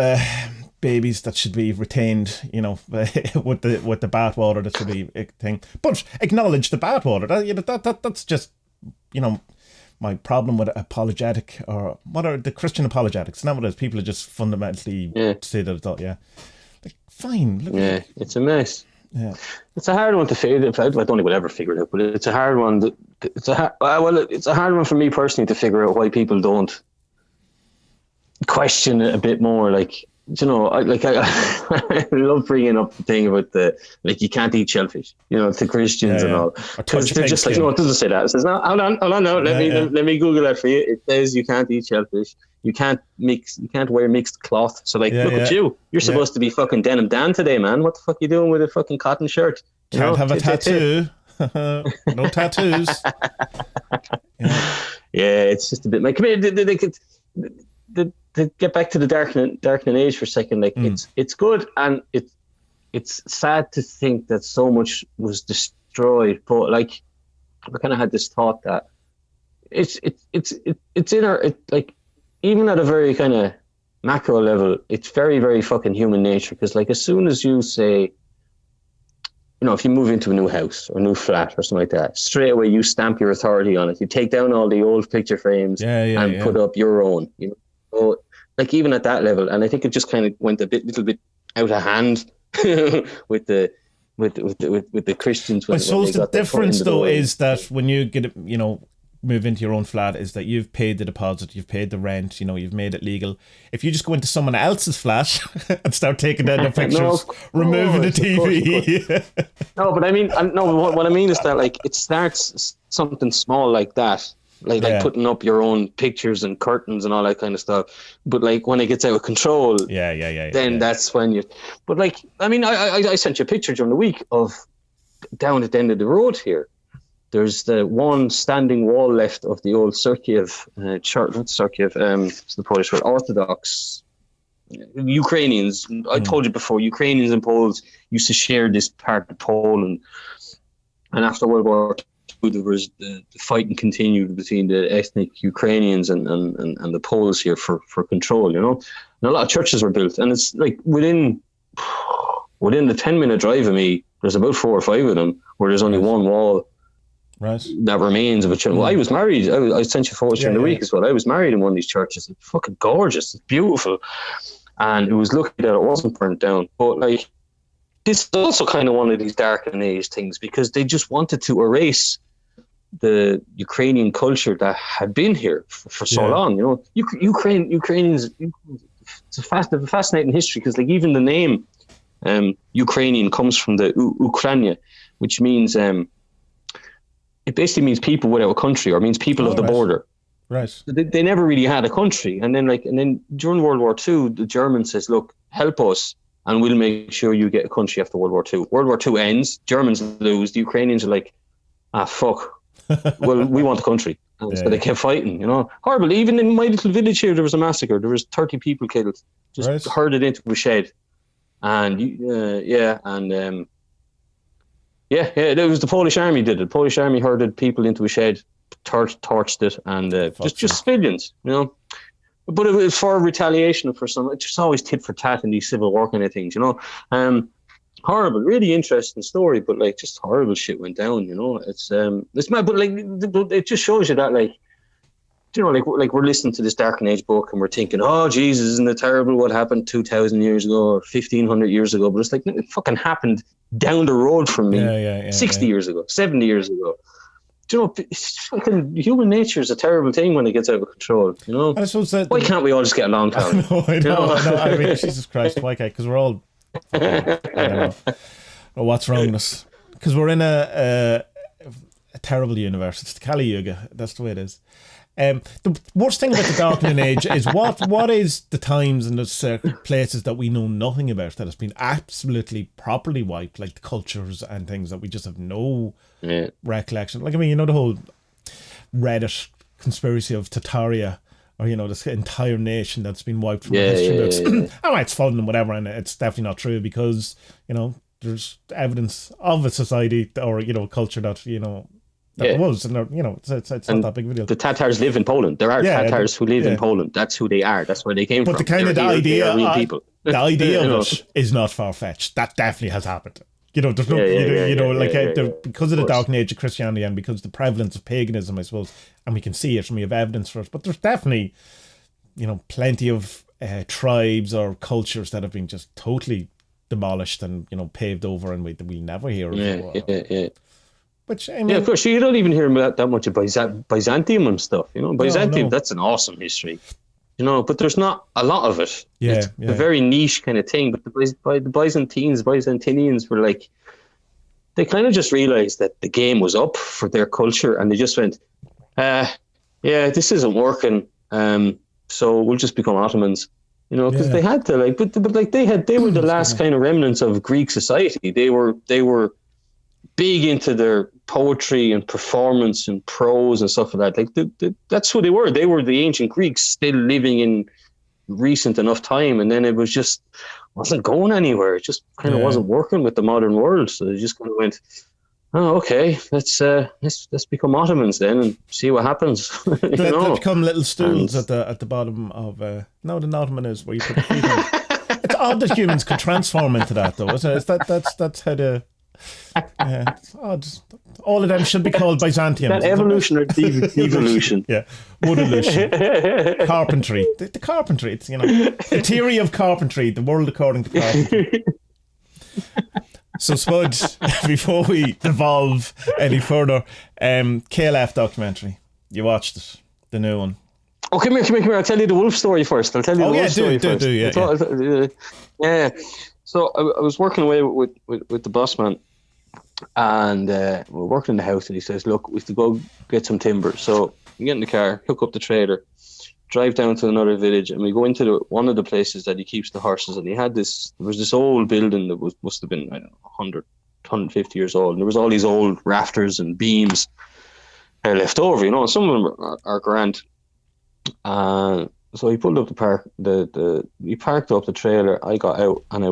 babies that should be retained, with the bathwater that should be a thing. But acknowledge the bathwater. That's just, my problem with apologetic, or what are the Christian apologetics? Not what it is. People are just fundamentally say that it's all, like, fine. Look at it's a mess. Yeah, it's a hard one to figure. I don't think we'll ever figure it out, but it's a hard one. It's a hard one for me personally to figure out why people don't question it a bit more. Like, you know, I love bringing up the thing about you can't eat shellfish, you know, to Christians and all. Because they're just like, no, it doesn't say that. It says, no, hold on, no, let me Google that for you. It says you can't eat shellfish. You can't wear mixed cloth. So look at you. You're supposed to be fucking Denim Dan today, man. What the fuck are you doing with a fucking cotton shirt? Can't have a tattoo. No tattoos. Yeah, it's just a bit. Like, come here, to get back to the darkening age for a second, like it's good, and it's sad to think that so much was destroyed. But like, I kind of had this thought that it's in our like, even at a very kind of macro level, it's very, very fucking human nature. Because like, as soon as you say, you know, if you move into a new house or a new flat or something like that, straight away you stamp your authority on it. You take down all the old picture frames and put up your own, you know. So, like, even at that level, and I think it just kind of went little bit out of hand with the Christians. I suppose the difference though is that when you get, you know, move into your own flat, is that you've paid the deposit, you've paid the rent, you know, you've made it legal. If you just go into someone else's flat and start taking down the pictures, removing the TV. No, but I mean, what I mean is that, like, it starts something small like that. Like putting up your own pictures and curtains and all that kind of stuff. But like, when it gets out of control, then that's when you. But like, I mean, I sent you a picture during the week of down at the end of the road here. There's the one standing wall left of the old Cirkiev church. Not Cirkiev. It's the Polish word. Orthodox Ukrainians. I told you before. Ukrainians and Poles used to share this part of Poland, and after World War II, there was the fighting continued between the ethnic Ukrainians and the Poles here for control, you know. And a lot of churches were built, and it's like within the 10-minute drive of me, there's about 4 or 5 of them where there's only one wall that remains of a church. Well, I was married. I sent you photos during the week as well. I was married in one of these churches. It's fucking gorgeous. It's beautiful, and it was lucky that it wasn't burnt down. But like, this is also kind of one of these darkening age things, because they just wanted to erase the Ukrainian culture that had been here for so long. You know, Ukrainians. It's a fascinating history, because like, even the name Ukrainian comes from the Ukraina, which means it basically means people without a country, or means people of the border. Right. So they never really had a country, and then during World War II, the Germans says, "Look, help us, and we'll make sure you get a country after World War II." World War II ends, Germans lose, the Ukrainians are like, "Ah, fuck. Well, we want the country." And so they kept fighting, you know. Horrible. Even in my little village here, there was a massacre. There was 30 people killed, just herded into a shed. And it was the Polish army did it. The Polish army herded people into a shed, torched it, and just civilians, you know. But it was for retaliation for some. It's just always tit for tat in these civil war kind of things, you know. Horrible, really interesting story, but like, just horrible shit went down, you know. It's mad, but like, it just shows you that, like, you know, like we're listening to this Dark Age book and we're thinking, oh Jesus, isn't it terrible what happened 2,000 years ago or 1,500 years ago? But it's like, it fucking happened down the road from me 60 years ago, 70 years ago. Do you know, it's fucking, human nature is a terrible thing when it gets out of control, you know. I suppose that, why can't we all just get along, Tom? I know. I mean, Jesus Christ, why can't? Because we're all, I don't know what's wrong with us. Because we're in a terrible universe. It's the Kali Yuga. That's the way it is. The worst thing about the Darkening Age is what is the times and the places that we know nothing about, that has been absolutely properly wiped, like the cultures and things that we just have no recollection. Like, I mean, you know, the whole Reddit conspiracy of Tataria, or, you know, this entire nation that's been wiped from history books. Oh, it's fun and whatever, and it's definitely not true, because, you know, there's evidence of a society or, you know, culture that, you know, that was, and you know, it's not that big of a deal. The Tatars live in Poland. There are Tatars who live in Poland. That's who they are. That's where they came from. But the kind of the idea, people. The idea of it is not far fetched. That definitely has happened. There's no, because of the course. dark age of Christianity and because of the prevalence of paganism, I suppose, and we can see it and we have evidence for it. But there's definitely, plenty of tribes or cultures that have been just totally demolished and paved over, and we'll never hear of. Yeah. Which I mean, of course, you don't even hear about that much of Byzantium and stuff. Byzantium, no. that's an awesome history. But there's not a lot of it. Yeah, it's a very niche kind of thing. But the Byzantinians were like, they kind of just realized that the game was up for their culture, and they just went, this isn't working. So we'll just become Ottomans. Because they had to, they were the last kind of remnants of Greek society. They were big into their poetry and performance and prose and stuff like that. That's who they were. They were the ancient Greeks still living in recent enough time, and then it wasn't going anywhere. It just kind of wasn't working with the modern world. So they just kind of went, oh, okay, let's become Ottomans then and see what happens. They become little stools at the bottom of no, the Ottoman is where you put the feet on. It's odd that humans could transform into that, though, isn't it? That's how the all of them should be called Byzantium. That evolution or devolution. Yeah, wood-evolution. Carpentry. The carpentry. It's the theory of carpentry. The world according to carpentry. So Spud, before we devolve any further, KLF documentary. You watched it, the new one. Oh, come here. I'll tell you the wolf story first. Yeah. So I was working away with the boss man, and we're working in the house, and he says, look, we have to go get some timber. So we get in the car, hook up the trailer, drive down to another village, and we go into one of the places that he keeps the horses. And there was this old building that must have been, I don't know, 100, 150 years old. And there was all these old rafters and beams left over, and some of them are grand. So he pulled up he parked up the trailer. I got out, and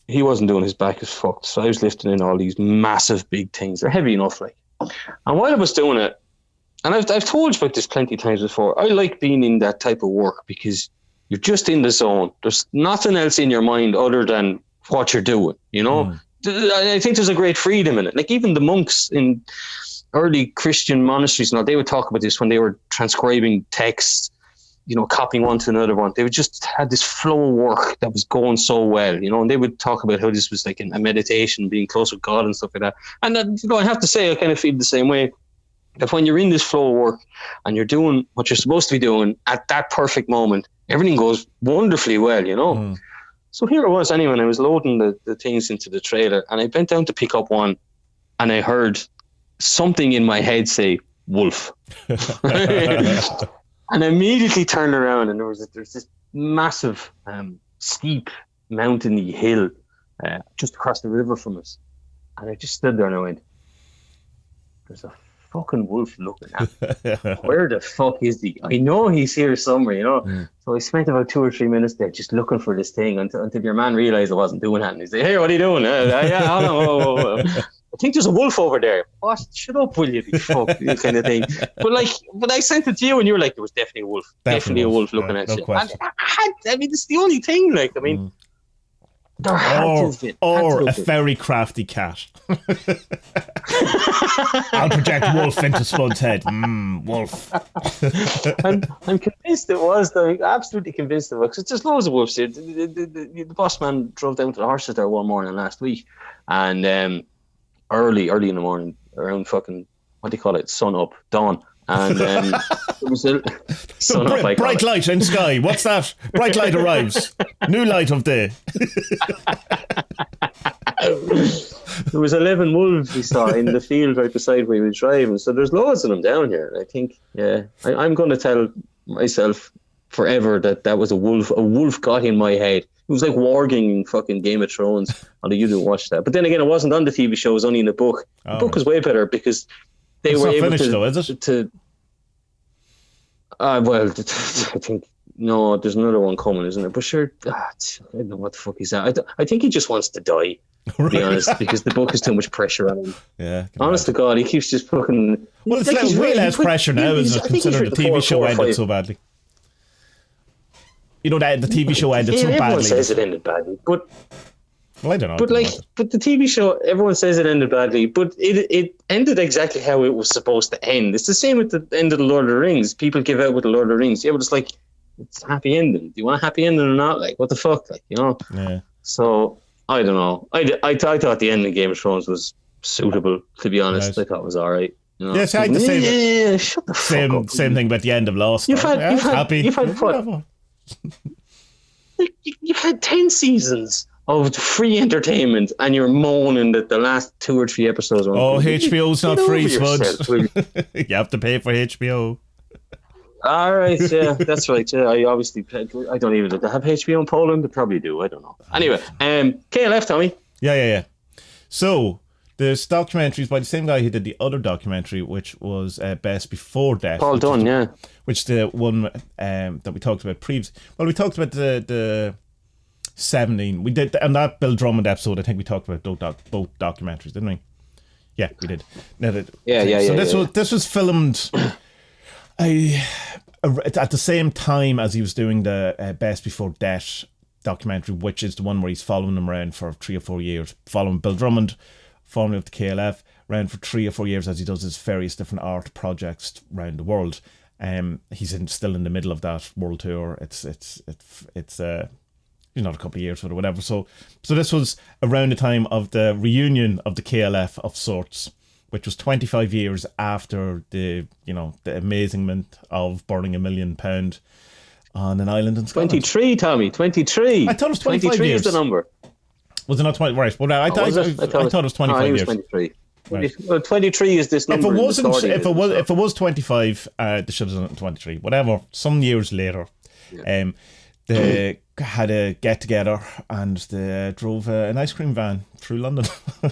he wasn't doing his back as fucked. So I was lifting in all these massive big things. They're heavy enough, like. And while I was doing it, and I've told you about this plenty of times before, I like being in that type of work because you're just in the zone. There's nothing else in your mind other than what you're doing, I think there's a great freedom in it. Like even the monks in early Christian monasteries, they would talk about this when they were transcribing texts, copying one to another one. They would just had this flow of work that was going so well, and they would talk about how this was like a meditation, being close with God and stuff like that. And I have to say, I kind of feel the same way. That when you're in this flow of work and you're doing what you're supposed to be doing at that perfect moment, everything goes wonderfully well, So here I was anyway, and I was loading the things into the trailer, and I bent down to pick up one, and I heard something in my head say, wolf. And I immediately turned around, and there's this massive, steep, mountainy hill just across the river from us. And I just stood there and I went, there's a fucking wolf looking at me. Where the fuck is he? I know he's here somewhere, So I spent about 2 or 3 minutes there just looking for this thing until your man realised I wasn't doing that. And he said, hey, what are you doing? I think there's a wolf over there. What? Shut up, will you? Be fucked, kind of thing. But I sent it to you, and you were like, there was definitely a wolf. Definitely a wolf looking at you. And I mean, it's the only thing. There had to have been. Or a very crafty cat. I'll project wolf into Spud's head. Wolf. I'm convinced it was, though. Absolutely convinced it was. Because there's loads of wolves here. The boss man drove down to the horses there one morning last week, and early in the morning, around fucking, what do you call it, sun up, dawn. And there was a sun up, bright light in sky. What's that? Bright light arrives. New light of day. There was 11 wolves we saw in the field right beside where we were driving. So there's loads of them down here. I think, I'm going to tell myself forever that was a wolf. A wolf got in my head. It was like warging in fucking Game of Thrones. Although you didn't watch that. But then again, it wasn't on the TV show. It was only in the book. The book was way better because they were able finished, to. Though, is it? Well, I think no. There's another one coming, isn't there? But sure, I don't know what the fuck is that. I think he just wants to die. To be honest, because the book is too much pressure on him. Yeah. Honest to God, he keeps just fucking. Well, it's like way less pressure now, isn't it? Considering the TV show ended so badly. That the TV show ended so badly. Everyone says it ended badly, but Well, I don't know. But but the TV show, everyone says it ended badly, but it ended exactly how it was supposed to end. It's the same with the end of the Lord of the Rings. People give out with the Lord of the Rings. Yeah, but it's like, it's a happy ending. Do you want a happy ending or not? Like, what the fuck? Like, you know? Yeah. So, I don't know. I thought the end of Game of Thrones was suitable, to be honest. Right. I thought it was all right. You know? Yes, I had to say yeah, shut the fuck up. Same thing about the end of Lost. You've had Whatever. You've had 10 seasons of free entertainment, and you're moaning that the last 2 or 3 episodes are. Oh, HBO's not free, yourself, Spuds. You have to pay for HBO. All right, yeah, that's right. Yeah, I obviously I don't even have HBO in Poland. They probably do. I don't know. Anyway, KLF, Tommy. Yeah. So this documentary is by the same guy who did the other documentary, which was Best Before Death. Paul Dunn, yeah. Which the one that we talked about previously. Well, we talked about the 17. We did on that Bill Drummond episode. I think we talked about both documentaries, didn't we? Yeah, we did. So this was filmed. At the same time as he was doing the Best Before Death documentary, which is the one where he's following him around for 3 or 4 years, following Bill Drummond, following up the KLF, around for 3 or 4 years as he does his various different art projects around the world. He's still in the middle of that world tour. It's not a couple of years or whatever. So this was around the time of the reunion of the KLF of sorts, which was 25 years after the amazement of burning £1 million on an island in Scotland. 23, Tommy, 23. I thought it was 25 23 years. is the number. Was it not 20? Right. Well, I thought it was 25 years. 23. Right. Well, 23 is this number. If it was 25, they should have done it in 23. Whatever. Some years later, they had a get together and they drove an ice cream van through London.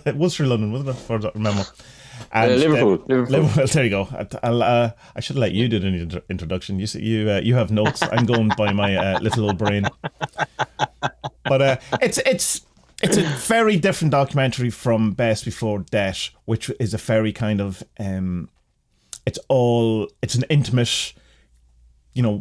It was through London, wasn't it? For I remember. And Liverpool. There you go. I should have let you do the introduction. You have notes. I'm going by my little old brain. But it's a very different documentary from Best Before Death, which is a very kind of it's an intimate,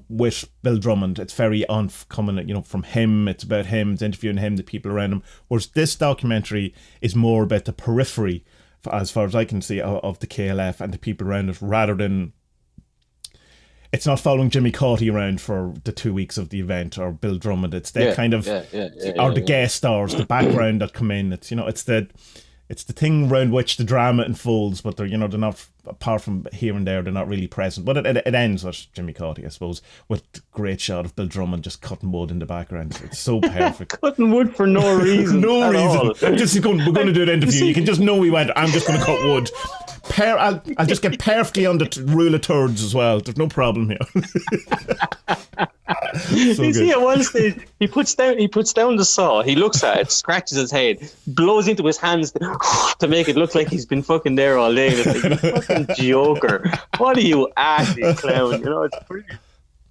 with Bill Drummond. It's very coming, from him. It's about him. It's interviewing him, the people around him. Whereas this documentary is more about the periphery, as far as I can see, of the KLF and the people around it, rather than it's not following Jimmy Cauty around for the 2 weeks of the event or Bill Drummond. It's the guest stars, the background that come in. It's the thing around which the drama unfolds, but they're not, apart from here and there, they're not really present. But it ends with Jimmy Cauty, I suppose, with the great shot of Bill Drummond just cutting wood in the background. It's so perfect. Cutting wood for no reason. No reason. We're going to do an interview. You can just know I'm just going to cut wood. I'll just get perfectly on the rule of thirds as well. There's no problem here. You see, at one stage, he puts down the saw. He looks at it, scratches his head, blows into his hands to make it look like he's been fucking there all day. It's like, you fucking joker. What are you at, you clown? It's pretty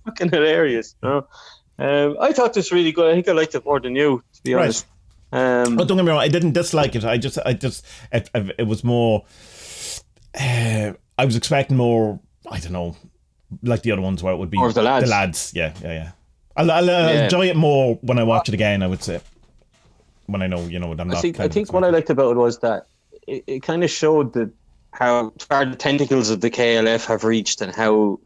fucking hilarious. I thought this was really good. I think I liked it more than you, to be honest. But don't get me wrong, I didn't dislike it. It was more. I was expecting more. I don't know, like the other ones where it would be more of the lads. The lads, yeah. I'll enjoy it more when I watch it again. I would say when I know, what I'm not. I think what I liked about it was that it kind of showed how far the tentacles of the KLF have reached and how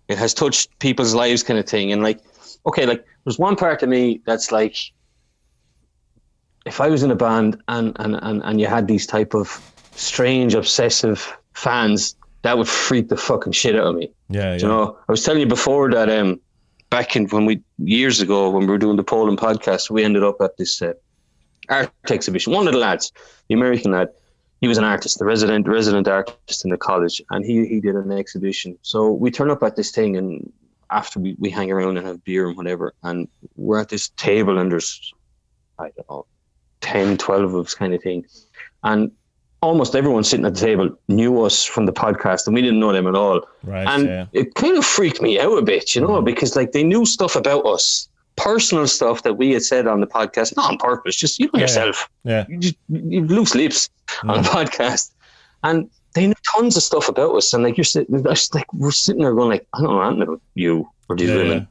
it has touched people's lives, kind of thing. And there's one part of me that's like, if I was in a band and you had these type of strange, obsessive fans, that would freak the fucking shit out of me. Yeah. I was telling you before that back years ago when we were doing the Poland podcast, we ended up at this art exhibition. One of the lads, the American lad, he was an artist, the resident artist in the college, and he did an exhibition. So we turn up at this thing, and after we hang around and have beer and whatever, and we're at this table, and there's, I don't know, 10, 12 of us kind of thing. And almost everyone sitting at the table knew us from the podcast, and we didn't know them at all. Right, and it kind of freaked me out a bit, because they knew stuff about us, personal stuff that we had said on the podcast, not on purpose, just yourself. Yeah. You loose lips on the podcast, and they knew tons of stuff about us. And we're sitting there going like, I don't know anything about you or these women,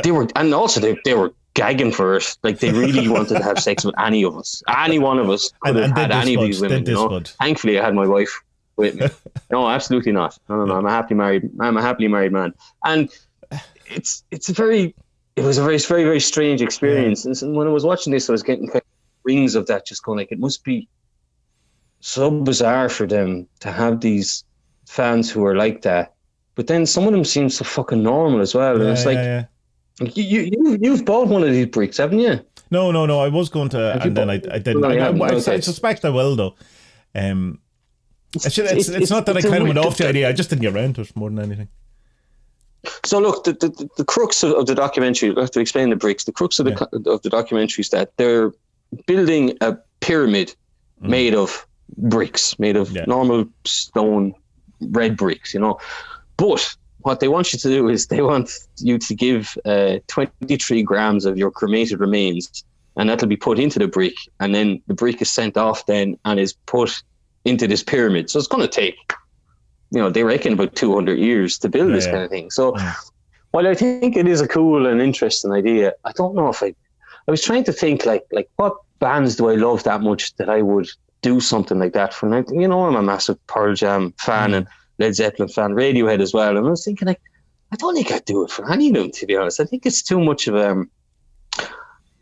They were, and also they were gagging for it. Like they really wanted to have sex with any of us. Any one of us could have had any of these women. You know? Thankfully, I had my wife with me. No, absolutely not. No. I'm a happily married man. And it was a very, very strange experience. And when I was watching this, I was getting kind of rings of that, just going like, it must be so bizarre for them to have these fans who are like that. But then some of them seem so fucking normal as well. And it's like, you've bought one of these bricks, haven't you? No. I was going to, and then I didn't. I suspect I will, though. It's not that I kind of went off the idea. I just didn't get around to it more than anything. So look, the crux of the documentary, I have to explain the bricks. The crux of the documentary is that they're building a pyramid made of bricks, made of normal stone, red bricks, you know. But what they want you to do is they want you to give 23 grams of your cremated remains, and that'll be put into the brick, and then the brick is sent off then and is put into this pyramid. So it's going to take, you know, they reckon about 200 years to build this kind of thing. So while I think it is a cool and interesting idea, I don't know if I was trying to think like what bands do I love that much that I would do something like that for? You know, I'm a massive Pearl Jam fan and Led Zeppelin fan, Radiohead as well. And I was thinking, like, I don't think I'd do it for any of them, to be honest. I think it's too much of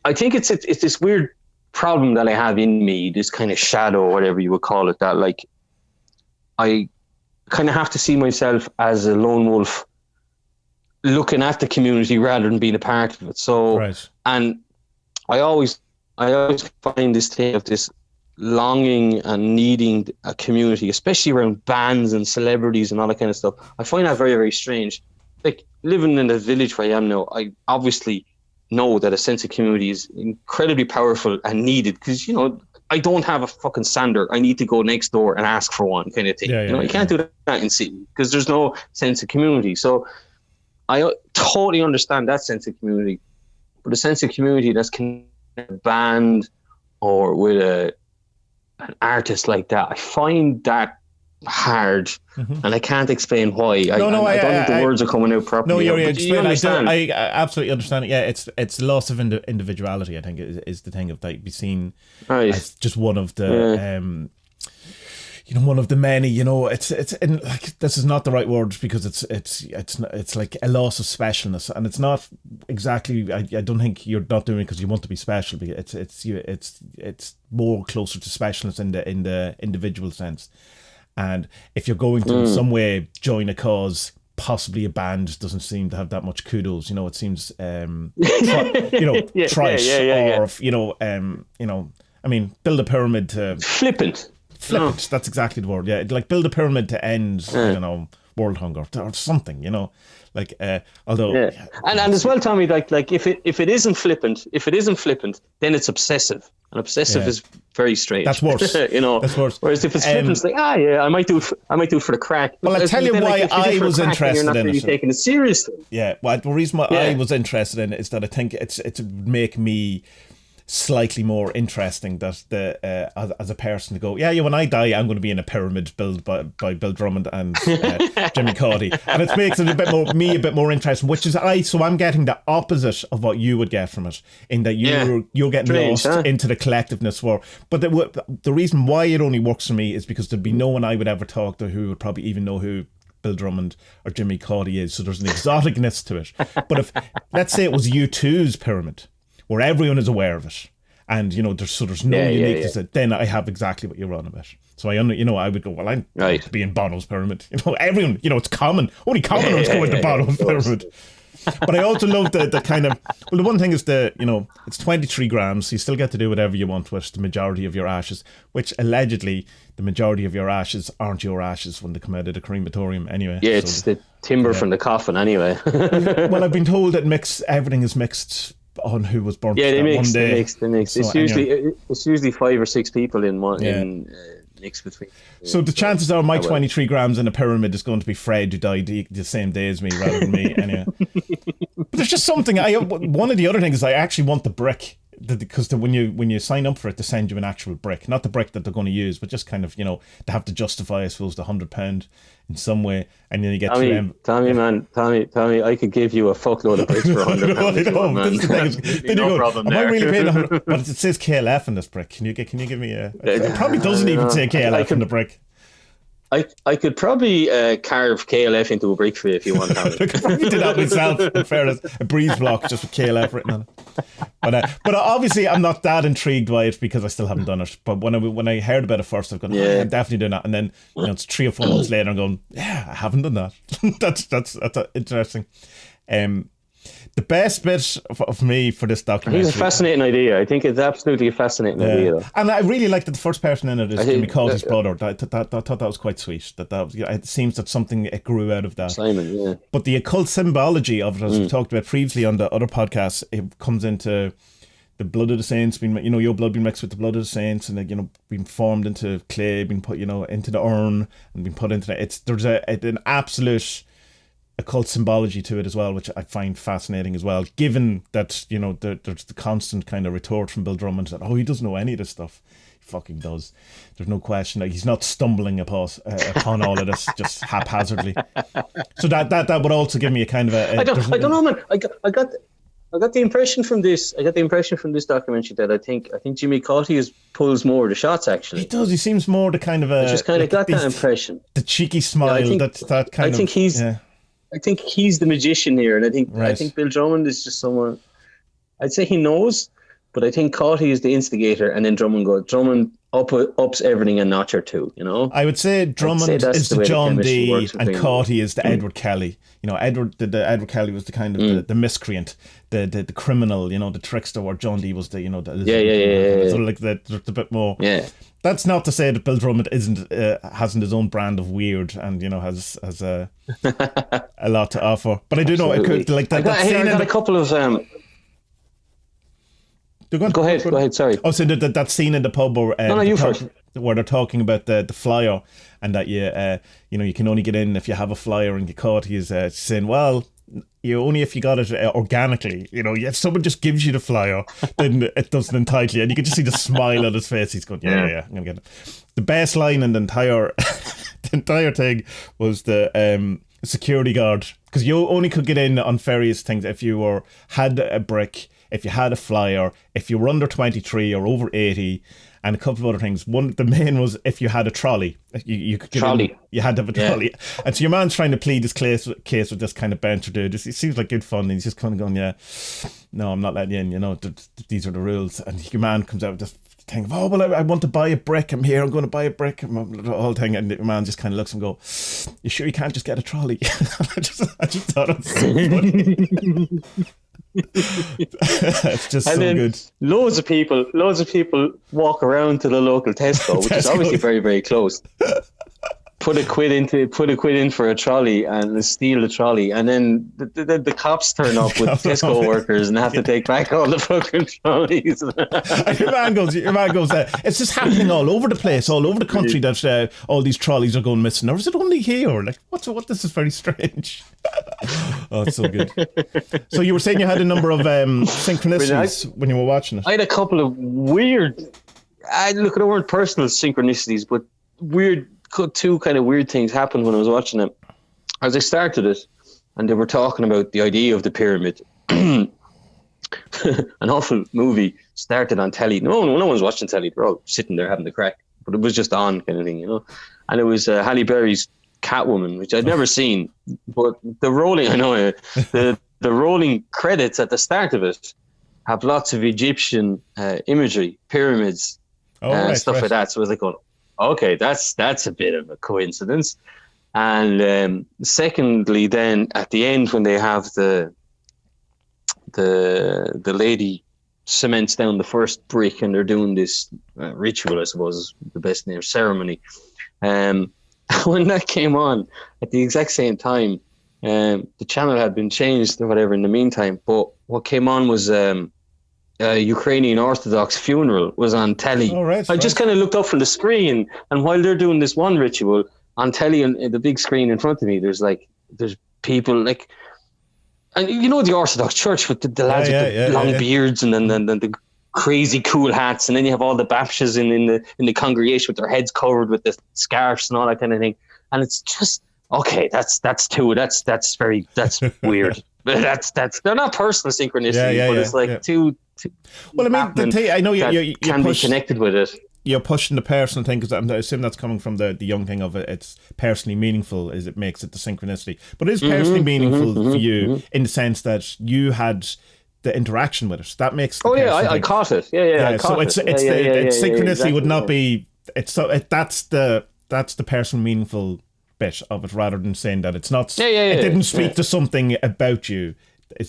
I think it's this weird problem that I have in me, this kind of shadow, or whatever you would call it, that like I kind of have to see myself as a lone wolf looking at the community rather than being a part of it. So, and I always find this thing of this longing and needing a community, especially around bands and celebrities and all that kind of stuff. I find that very, very strange. Like living in the village where I am now, I obviously know that a sense of community is incredibly powerful and needed, because, you know, I don't have a fucking sander. I need to go next door and ask for one, kind of thing. You can't do that in city because there's no sense of community. So I totally understand that sense of community, but a sense of community that's connected with a band or with an artist like that, I find that hard, and I can't explain why. I don't think the words are coming out properly. No, you're explaining. I absolutely understand it. Yeah, it's loss of individuality, I think, is the thing of like be seen as just one of the you know, one of the many. You know, it's like, this is not the right word, because it's like a loss of specialness, and it's not exactly. I don't think you're not doing it because you want to be special. It's more closer to specialness in the individual sense. And if you're going to in some way join a cause, possibly a band doesn't seem to have that much kudos. You know, it seems trash, or you know, I mean, build a pyramid to flippant. That's exactly the word. Yeah, like build a pyramid to end, you know, world hunger or something. You know, like although and as well, Tommy, like if it isn't flippant, then it's obsessive. And obsessive is very strange. That's worse. You know, that's worse. Whereas if it's flippant, it's like, I might do it for the crack. Well, I'll tell you why I was interested in it. You're not really taking it seriously. Yeah, well, the reason why I was interested in it is that I think it would make me slightly more interesting, that as a person to go, when I die, I'm going to be in a pyramid built by Bill Drummond and Jimmy Cauty, and it makes it a bit more interesting. Which is so I'm getting the opposite of what you would get from it, in that you're getting lost into the collectiveness war. But the reason why it only works for me is because there'd be no one I would ever talk to who would probably even know who Bill Drummond or Jimmy Cauty is. So there's an exoticness to it. But if, let's say it was U2's pyramid, where everyone is aware of it, and you know there's no uniqueness, then I have exactly what you're on about. So I would go, well, I'm to be in Bono's pyramid. You know, everyone, you know, it's common. Only commoners go into Bono's pyramid. But I also love the kind of, well, the one thing is it's 23 grams, so you still get to do whatever you want with the majority of your ashes, which allegedly the majority of your ashes aren't your ashes when they come out of the crematorium anyway. Yeah, it's the timber from the coffin anyway. Well, I've been told that everything is mixed on who was born. Yeah, they mix. So it's usually 5 or 6 people in one mixed between. So the chances are my 23 grams in a pyramid is going to be Fred, who died the same day as me, rather than me. Anyway, but there's just something. One of the other things is I actually want the brick because when you sign up for it, they send you an actual brick, not the brick that they're going to use, but just kind of, you know, they have to justify, I suppose, the £100 in some way, and then you get Tommy, I could give you a fuckload of bricks for £100. Then No you go, problem am I there. really paying $100? But it says KLF on this brick. Can you give me a? It probably doesn't even say KLF on the brick. I could probably carve KLF into a brick for you if you want. I could probably do that myself. In fairness, a breeze block just with KLF written on it. But obviously, I'm not that intrigued by it because I still haven't done it. But when I heard about it first, I've gone, I'm definitely doing that. And then it's 3 or 4 months later, I'm going, yeah, I haven't done that. that's interesting. The best bit of me for this documentary. It's a fascinating idea. I think it's absolutely a fascinating idea. Though. And I really like that the first person in it is Jimmy Cauty's brother. I thought that was quite sweet. It seems that something it grew out of that. Simon, yeah. But the occult symbology of it, as we talked about previously on the other podcasts, it comes into the blood of the saints, your blood being mixed with the blood of the saints, and being formed into clay, being put, into the urn, and being put into it. There's an absolute occult symbology to it as well, which I find fascinating as well, given that there's the constant kind of retort from Bill Drummond that he doesn't know any of this stuff. He fucking does. There's no question. Like, he's not stumbling upon all of this just haphazardly. So that would also give me a kind of a I don't know, man. I got the impression from this. I got the impression from this documentary that I think Jimmy Cauty pulls more of the shots. Actually, he does. He seems more the kind of a. I just kind of got that impression. The cheeky smile. I think he's the magician here, and I think Bill Drummond is just someone. I'd say he knows, but I think Cauty is the instigator, and then Drummond ups everything a notch or two. I would say Drummond is the John Dee, and Cauty is the Edward Kelly. Edward Kelly was the kind of the miscreant, the criminal, the trickster, where John Dee was the So like there's a bit more. Yeah. That's not to say that Bill Drummond hasn't his own brand of weird and has a lot to offer. But I do know I got a couple of. Go ahead. Sorry. Oh, so that scene in the pub where you first. Where they're talking about the flyer, and that you can only get in if you have a flyer, and Cauty is saying, well, only if you got it organically. If someone just gives you the flyer, then it doesn't entitle you. And you can just see the smile on his face. He's going, yeah, I'm gonna get it. The best line in the entire thing was the security guard, because you only could get in on various things if you had a brick, if you had a flyer, if you were under 23 or over 80. And a couple of other things. The main was if you had a trolley. You could get trolley. You had to have a trolley. And so your man's trying to plead his case with this kind of banter dude. It seems like good fun. And he's just kind of going, no, I'm not letting you in. These are the rules. And your man comes out with this thing of, I want to buy a brick. I'm here. I'm going to buy a brick. And the whole thing. And the man just kind of looks and go, you sure you can't just get a trolley? I just thought it was so funny. It's just and so then good. Loads of people walk around to the local Tesco, which is obviously very, very close. Put a quid in for a trolley and steal the trolley, and then the cops turn up with Tesco workers and have to take back all the fucking trolleys. And your man goes, it's just happening all over the place, all over the country, that all these trolleys are going missing. Or is it only here? Like, what? This is very strange. Oh, it's so good. So you were saying you had a number of synchronicities when you were watching it. I had a couple of weird. Look, there weren't personal synchronicities, but two kind of weird things happened when I was watching it. As I started it, and they were talking about the idea of the pyramid. An awful movie started on telly. No one's watching telly. They're all sitting there having the crack, but it was just on kind of thing, And it was Halle Berry's Catwoman, which I'd never seen, but the rolling credits at the start of it have lots of Egyptian imagery, pyramids, stuff like that. So I was like, okay, that's a bit of a coincidence. And secondly, then at the end when they have the lady cements down the first brick and they're doing this ritual, I suppose is the best name, ceremony. When that came on at the exact same time, the channel had been changed or whatever in the meantime, but what came on was a Ukrainian Orthodox funeral was on telly. I just kind of looked up from the screen, and while they're doing this one ritual on telly in the big screen in front of me, there's people like, and the Orthodox Church with the lads with the long beards and then the crazy cool hats, and then you have all the Baptistas in the congregation with their heads covered with the scarves and all that kind of thing. And it's just okay. That's weird. That's they're not personal synchronicity, but it's like two. Well, I mean, I know you can be connected with it. You're pushing the personal thing, because I assume that's coming from the young thing of it. It's personally meaningful, as it makes it the synchronicity. But it is personally meaningful for you in the sense that you had the interaction with it. That makes. I caught it. Yeah. So it's synchronicity would not be. That's the personal meaningful bit of it, rather than saying that it's not. It didn't speak to something about you.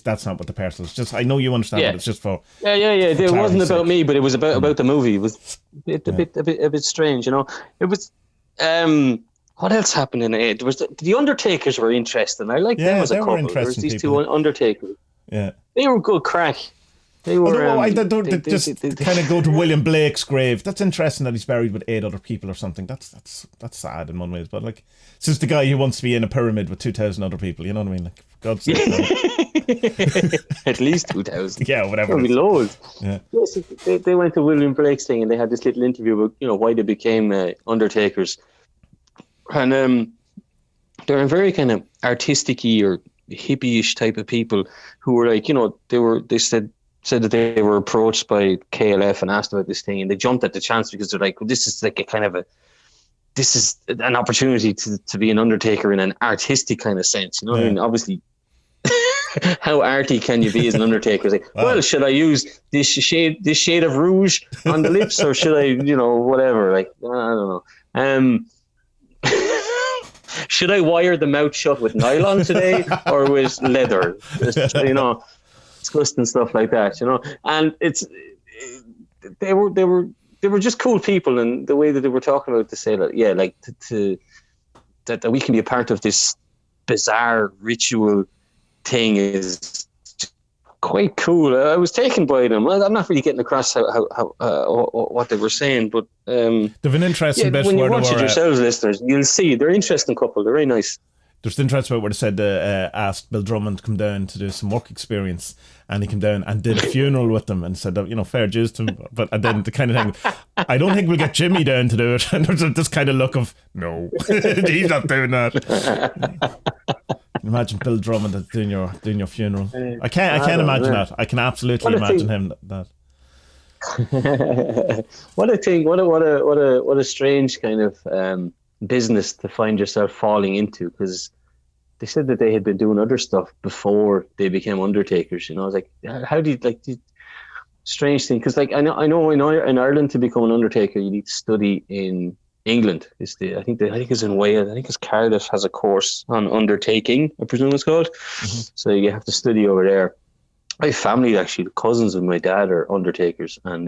That's not what the personal. It's just, I know you understand, but it's just for. It wasn't about me, but it was about the movie. It was a bit strange, you know. It was. What else happened in it? There was the Undertakers were interesting. I like them as a couple. There was these two Undertakers. Yeah, they were good crack. They were. Just kind of go to William Blake's grave. That's interesting that he's buried with 8 other people or something. That's sad in one way, but like, it's just the guy who wants to be in a pyramid with 2,000 other people. You know what I mean? Like, for God's sake. At least 2,000. Yeah, whatever. That'd be loads. Yeah. Yes, they went to William Blake's thing and they had this little interview about why they became Undertakers, and they're a very kind of artistic-y or hippie-ish type of people who were like, they said that they were approached by KLF and asked about this thing, and they jumped at the chance because they're like, well, this is like this is an opportunity to be an Undertaker in an artistic kind of sense. You know what I mean? Obviously, how arty can you be as an Undertaker? It's like, well, should I use this shade of rouge on the lips, or should I, whatever? Like, I don't know. Should I wire the mouth shut with nylon today or with leather? Disgusting stuff like that, And they were just cool people, and the way that they were talking about to say that, like that we can be a part of this bizarre ritual thing is quite cool. I was taken by them. I'm not really getting across how what they were saying, but they've an interesting bit when you watch it yourselves, listeners, you'll see they're an interesting couple. They're very nice. There's an interesting bit where they said asked Bill Drummond to come down to do some work experience, and he came down and did a funeral with them and said, fair dues to him, but and then the kind of thing, I don't think we'll get Jimmy down to do it, and there's this kind of look of no, he's not doing that. Imagine Bill Drummond doing your funeral. I can't imagine that. I can absolutely imagine him that. What a thing! What a strange kind of business to find yourself falling into, because they said that they had been doing other stuff before they became Undertakers. I was like, how do you strange thing? Because I know in Ireland to become an Undertaker you need to study in England. I think it's in Wales. I think it's Cardiff has a course on undertaking, I presume it's called. Mm-hmm. So you have to study over there. My family, actually, the cousins of my dad are Undertakers, and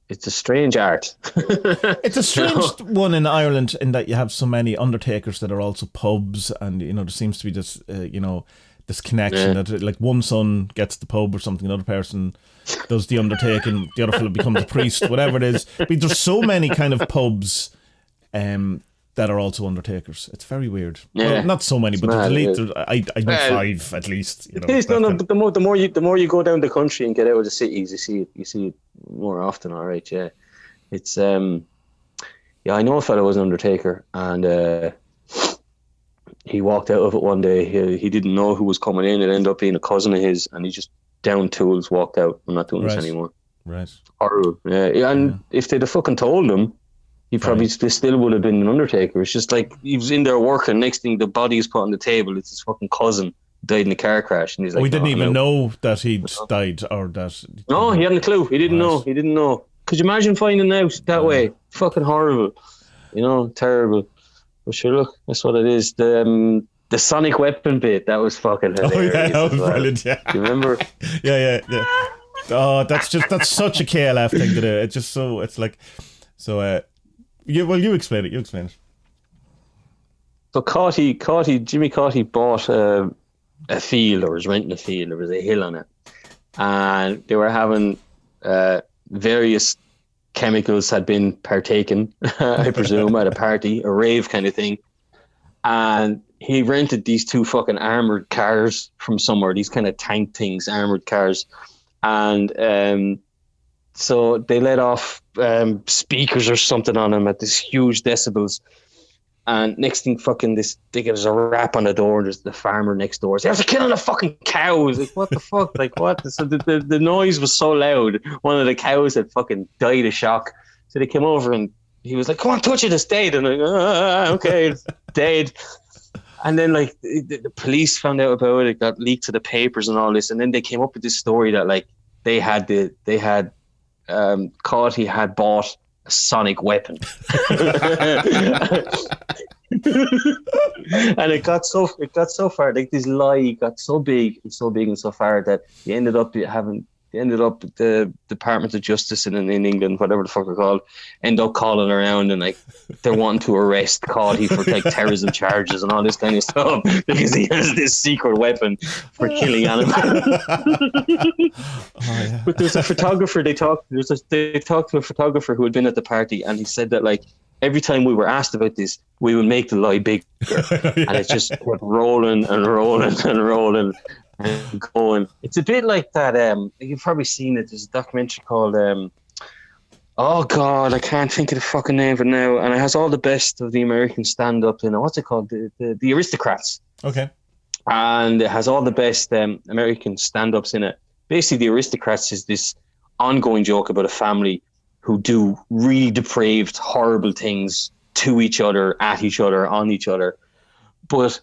it's a strange art. It's a strange one in Ireland in that you have so many Undertakers that are also pubs, and there seems to be this this connection that like one son gets the pub or something, another person does the undertaking, the other fellow becomes a priest, whatever it is. But there's so many kind of pubs that are also Undertakers. It's very weird. Yeah. Well, not so many, but there's at least I know 5 at least. It is, but the more you go down the country and get out of the cities, you see it more often. All right, yeah. It's I know a fellow was an Undertaker, and he walked out of it one day. He didn't know who was coming in. It ended up being a cousin of his, and he just down tools walked out. I'm not doing this anymore. Right. Horrible. Yeah, and if they'd have fucking told him, he probably still would have been an Undertaker. It's just like he was in there working. Next thing, the body is put on the table. It's his fucking cousin died in a car crash, and he's like, we didn't even know that he'd died, or that. No, he hadn't a clue. He didn't know. He didn't know. Could you imagine finding out that way? Fucking horrible. Terrible. But sure, look, that's what it is. The sonic weapon bit, that was fucking hilarious. Oh yeah, that was brilliant. Yeah. Do you remember? yeah. Oh, that's such a KLF thing to do. It's just so. It's like so. You explain it. You explain it. So Jimmy Caughey bought a field, or was renting a field. There was a hill on it, and they were having various chemicals had been partaken, I presume, at a party, a rave kind of thing. And he rented these 2 fucking armored cars from somewhere, these kind of tank things, armored cars. and so they let off speakers or something on him at this huge decibels. And next thing, fucking there's a rap on the door. And there's the farmer next door. They're killing the fucking cows. Like, what the fuck? Like, what? So the noise was so loud. One of the cows had fucking died of shock. So they came over and he was like, "Come on, touch it. It's dead." And I'm like, okay, it's dead. And then like the police found out about it. It got leaked to the papers and all this. And then they came up with this story that like Caughey had bought a sonic weapon. And it got so far, like this lie got so big and so far that he ended up the Department of Justice in England, whatever the fuck they're called, end up calling around and like they're wanting to arrest Caughey for like terrorism charges and all this kind of stuff because he has this secret weapon for killing animals. But there's a photographer they talked to a photographer who had been at the party, and he said that like every time we were asked about this, we would make the lie bigger, and it just kept rolling and rolling and rolling and going. It's a bit like that. You've probably seen it. There's a documentary called oh god, I can't think of the fucking name of it now. And it has all the best of the American stand-up in it. What's it called? The Aristocrats. Okay. And it has all the best American stand-ups in it. Basically, the Aristocrats is this ongoing joke about a family who do really depraved, horrible things to each other, at each other, on each other. But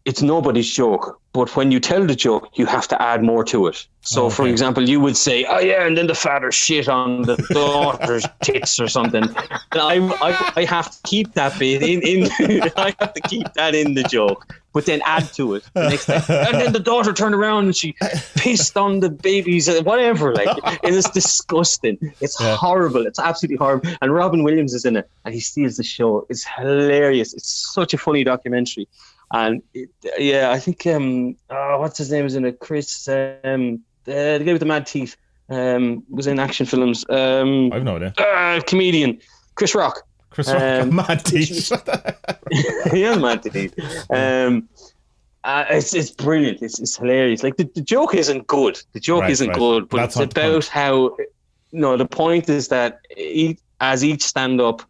it's nobody's joke. But when you tell the joke, you have to add more to it. So, for example, you would say, "Oh yeah," and then the father shit on the daughter's tits or something. And I have to keep that bit in. I have to keep that in the joke, but then add to it the next time. And then the daughter turned around and she pissed on the babies, whatever. Like, it is disgusting. It's horrible. It's absolutely horrible. And Robin Williams is in it, and he steals the show. It's hilarious. It's such a funny documentary. And I think what's his name is in it? Chris, the guy with the mad teeth, was in action films. I've no idea. Comedian Chris Rock. Chris Rock, mad teeth. He has mad teeth. It's brilliant. It's hilarious. Like the joke isn't good. The joke isn't good, but that's it's about how. No, the point is that as each stand-up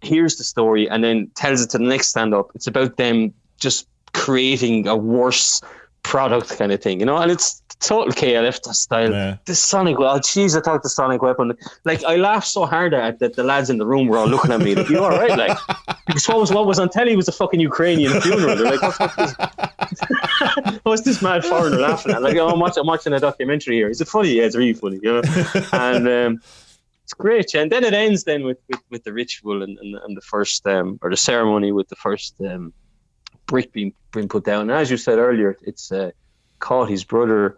hears the story and then tells it to the next stand-up, it's about them just creating a worse product kind of thing, you know, and it's total KLF style. Yeah. The sonic, well, jeez, I thought the sonic weapon. Like, I laughed so hard at it that the lads in the room were all looking at me like, "You all right?" Like, because what was on telly was a fucking Ukrainian funeral. They're like, "What's this mad foreigner laughing at?" Like, "Oh, I'm watching a documentary here." Is it funny? Yeah, it's really funny, you know. And it's great. And then it ends then with the ritual and the first or the ceremony with the first brick being put down. And as you said earlier, it's Caughey's brother,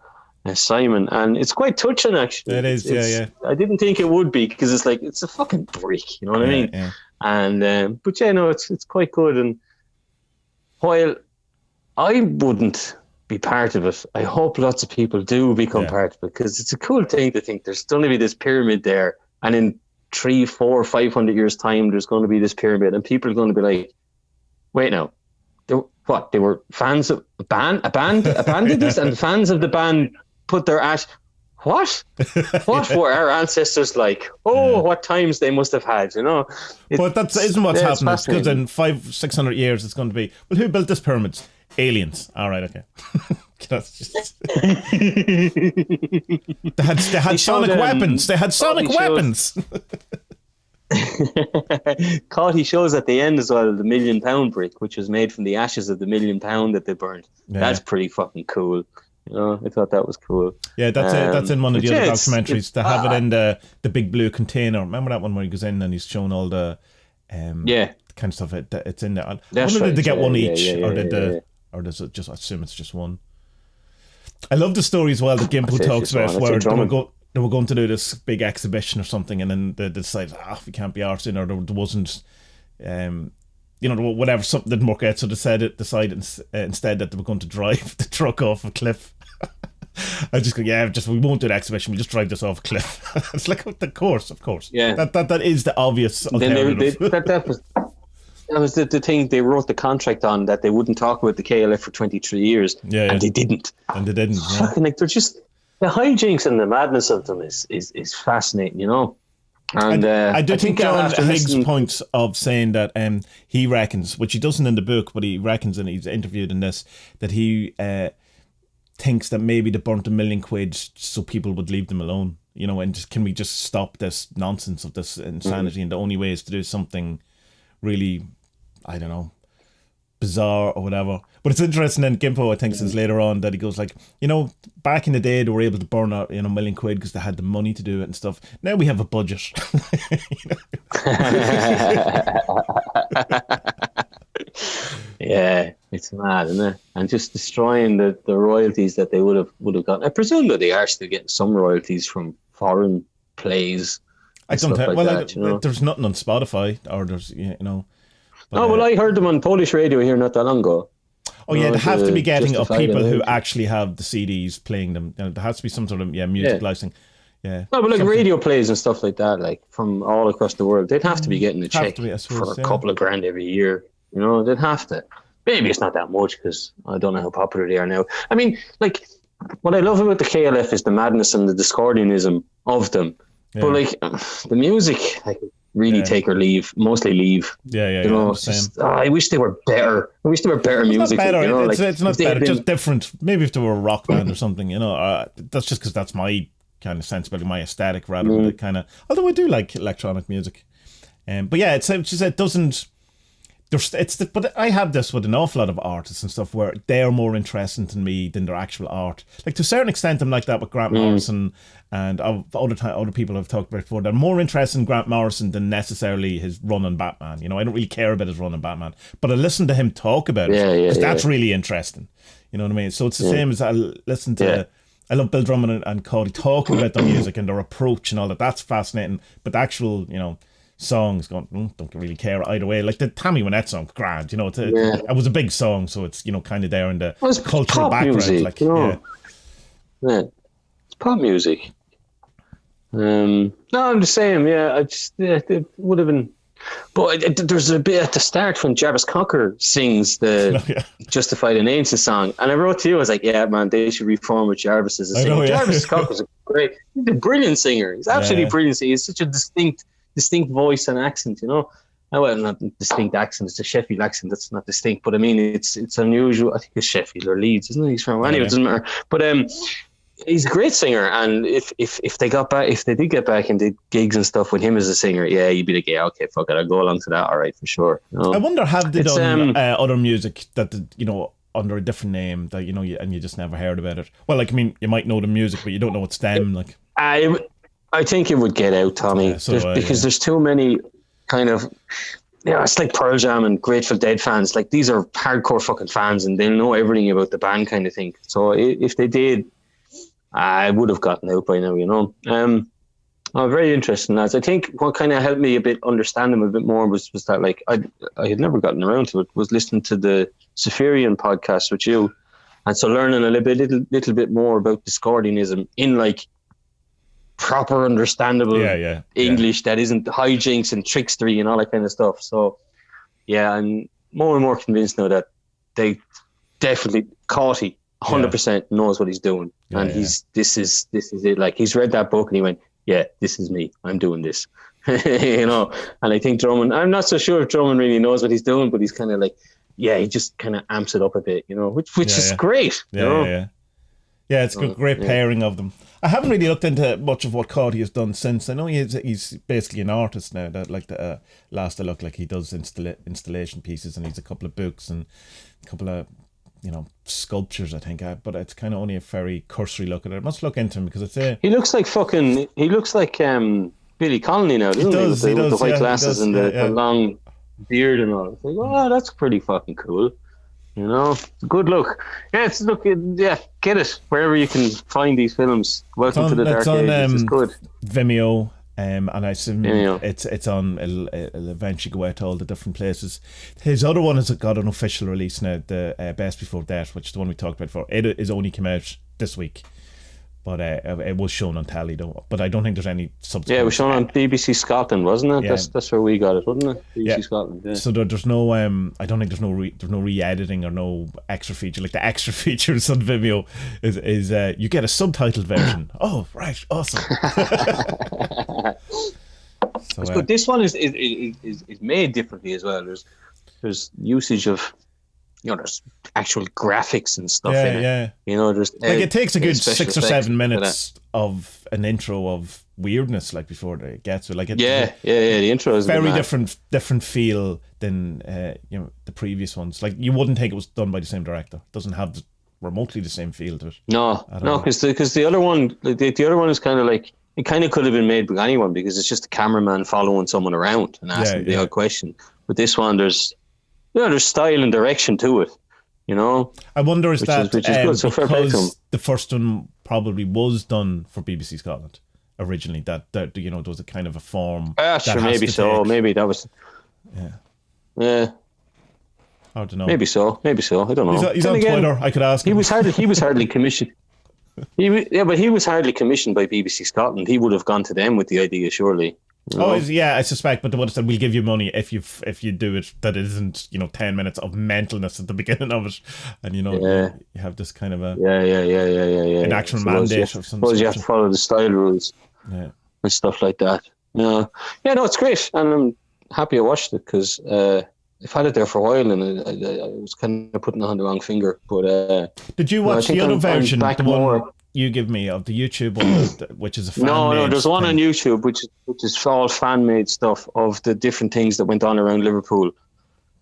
Simon, and it's quite touching actually. It is, yeah. I didn't think it would be because it's like it's a fucking brick, you know what I mean? Yeah. And but yeah, no, it's quite good. And while I wouldn't be part of it, I hope lots of people do become part of it, because it's a cool thing to think there's going to be this pyramid there, and in 300, 400, 500 years time, there's going to be this pyramid, and people are going to be like, "Wait, now. They were fans of a band did this, and fans of the band put their ash. What were our ancestors like? What times they must have had, you know?" But that isn't what's happening, because in 500-600 years it's going to be, well, who built this pyramids? Aliens. All right, okay. That's just... they had sonic weapons. They had sonic weapons. Caughey shows at the end as well the £1 million brick, which was made from the ashes of the £1 million that they burned. Yeah. That's pretty fucking cool. You know, I thought that was cool. Yeah, that's in one of the other documentaries. They have it in the big blue container. Remember that one where he goes in and he's shown all the kind of stuff. It's in there. I wonder did they get one each, or does it just? I assume it's just one. I love the story as well that Gimple talks about where they were going to do this big exhibition or something, and then they decided, we can't be arsed in, or there wasn't, whatever, something didn't work out, so they decided instead that they were going to drive the truck off a cliff. I just go, we won't do the exhibition, we'll just drive this off a cliff. It's like, of course. Yeah. That is the obvious alternative. That was the thing they wrote the contract on, that they wouldn't talk about the KLF for 23 years, and they didn't. And they didn't. Fucking, like, they're just... the hijinks and the madness of them is fascinating, you know. And I do think John after Higgs' listening- point of saying that he reckons, which he doesn't in the book, but he reckons, and he's interviewed in this, that he thinks that maybe they burnt £1 million so people would leave them alone, you know, and just, can we just stop this nonsense of this insanity? And the only way is to do something really, I don't know, bizarre or whatever. But it's interesting, and Gimpo, I think, says later on that he goes like, you know, back in the day they were able to burn out, you know, £1 million because they had the money to do it and stuff. Now we have a budget. Yeah, it's mad, isn't it? And just destroying the royalties that they would have gotten. I presume that they are still getting some royalties from foreign plays. I don't think. Like Well, that, you know? there's nothing on Spotify, or there's, you know. But, Well, I heard them on Polish radio here not that long ago. oh yeah, they have to be getting of justify people them. who actually have the CDs playing them. You know, there has to be some sort of music licensing. Yeah. No, but like Something- radio plays and stuff like that, like from all across the world, they'd have to be getting a Have check to be, I suppose, for a yeah. couple of grand every year. You know, they'd have to. Maybe it's not that much because I don't know how popular they are now. I mean, like, what I love about the KLF is the madness and the Discordianism of them. Yeah. But like the music, I could really take or leave, mostly leave. Yeah, You know, I'm it's saying. just, I wish they were better. I wish they were better It's music. not better. You know, It's like, not if they had better. been- Just different. Maybe if they were a rock band or something, you know. That's just because that's my kind of sensibility, my aesthetic rather than the kind of. Although I do like electronic music, but yeah, it's just it doesn't. But I have this with an awful lot of artists and stuff where they're more interesting to me than their actual art. Like to a certain extent, I'm like that with Grant Morrison and other people I've talked about before. They're more interested in Grant Morrison than necessarily his run on Batman. You know, I don't really care about his run on Batman, but I listen to him talk about it because that's really interesting. You know what I mean? So it's the same as I listen to. Yeah. I love Bill Drummond and Cody talking about their music and their approach and all that. That's fascinating. But the actual, you know, songs don't really care either way. Like the Tammy Wynette song, grand, you know, it was a big song, so it's, you know, kind of there in the Well, it's cultural pop background. music, Like, you know. Yeah, it's pop music. No, I'm just saying, it would have been. But there's a bit at the start when Jarvis Cocker sings the Justify the Names song, and I wrote to you, I was like, yeah, man, they should reform with Jarvis as a singer. Jarvis Cocker's he's a brilliant singer. He's absolutely brilliant. He's such a distinct voice and accent, you know. Well, not distinct accent, it's a Sheffield accent, that's not distinct, but I mean, it's unusual. I think it's Sheffield or Leeds, isn't it? He's from, anyway, it doesn't matter. But he's a great singer, and if they did get back and did gigs and stuff with him as a singer, you'd be like, yeah, okay, fuck it, I'll go along to that, all right, for sure. You know? I wonder, have they done other music that, you know, under a different name that, you know, and you just never heard about it? Well, like, I mean, you might know the music, but you don't know it's them. Like, I think it would get out, Tommy, because there's too many kind of, it's like Pearl Jam and Grateful Dead fans. Like, these are hardcore fucking fans, and they'll know everything about the band, kind of thing. So if they did, I would have gotten out by now, you know. Very interesting, lads. I think what kind of helped me a bit understand them a bit more was that, like, I had never gotten around to it, was listening to the Safarian podcast with you, and so learning a little bit more about Discordianism in, like, proper understandable English that isn't hijinks and trickstery and all that kind of stuff. So I'm more and more convinced now that they definitely Cauty 100% knows what he's doing, and this is it. Like, he's read that book and he went, yeah, this is me, I'm doing this. You know. And I think Drummond, I'm not so sure if Drummond really knows what he's doing, but he's kind of like, he just kind of amps it up a bit, you know, which is great. Yeah, it's a great pairing of them. I haven't really looked into much of what Cauty has done since. I know he's basically an artist now. That, like, the last I looked, like, he does installation pieces, and he's a couple of books and a couple of, you know, sculptures, I think. But it's kind of only a very cursory look at it. I must look into him because it's he looks like Billy Connolly now, doesn't he? With the white glasses and the long beard and all. It's like, oh, that's pretty fucking cool. You know, good look. Get it wherever you can find these films. Welcome to the Dark Ages. It's good. Vimeo, and I assume it's on. It'll eventually go out to all the different places. His other one has got an official release now. The Best Before Death, which is the one we talked about before. It is only came out this week, But it was shown on telly though. But I don't think there's any subsequent. Yeah, it was shown on BBC Scotland, wasn't it? Yeah. That's where we got it, wasn't it? BBC Yeah. Scotland. Yeah. So there's no I don't think there's no re-editing or no extra feature. Like the extra features on Vimeo is you get a subtitled version. Oh right, awesome. So, But this one is made differently as well. There's usage of, there's actual graphics and stuff in it. Yeah. There's Like it takes a good special 6 or effects 7 minutes of an intro of weirdness, like before it gets to like it. Yeah. The intro is very different feel than the previous ones. Like you wouldn't think it was done by the same director. It doesn't have remotely the same feel to it. No, because the other one, the other one is kind of like, it kind of could have been made by anyone because it's just a cameraman following someone around and asking the odd question. But this one, there's style and direction to it. I wonder which is good. So because the first one probably was done for BBC Scotland originally. That there was a kind of a form. Sure, maybe so. Maybe that was. Yeah. I don't know. Maybe so. I don't know. He's on Twitter. I could ask him. He was hardly commissioned. But he was hardly commissioned by BBC Scotland. He would have gone to them with the idea, surely. I suspect. But they would have said, "We'll give you money if you do it. That isn't 10 minutes of mentalness at the beginning of it, and you have this kind of an actual mandate of some. Suppose you have to follow the style rules, and stuff like that. No, it's great, and I'm happy I watched it because I've had it there for a while, and I was kind of putting it on the wrong finger. But did you watch the other version, the one you give me of the YouTube one, which is a fan No, there's one on YouTube which is all fan made stuff of the different things that went on around Liverpool.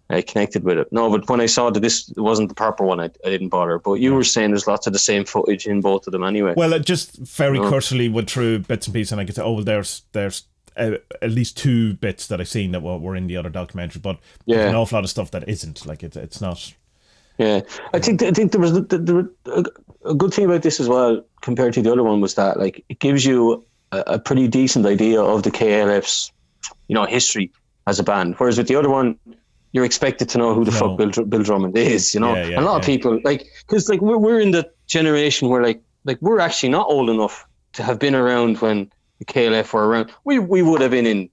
I connected with it. No, but when I saw that this wasn't the proper one, I didn't bother. But you were saying there's lots of the same footage in both of them anyway. Well, it just very cursorily went through bits and pieces, and I could say, there's at least 2 bits that I've seen that were in the other documentary, but there's an awful lot of stuff that isn't. Like it's not. Yeah, I think there was a good thing about this as well compared to the other one was that like it gives you a pretty decent idea of the KLF's history as a band, whereas with the other one you're expected to know who the fuck Bill Drummond is. A lot of people because we're in the generation where like we're actually not old enough to have been around when the KLF were around. We would have been in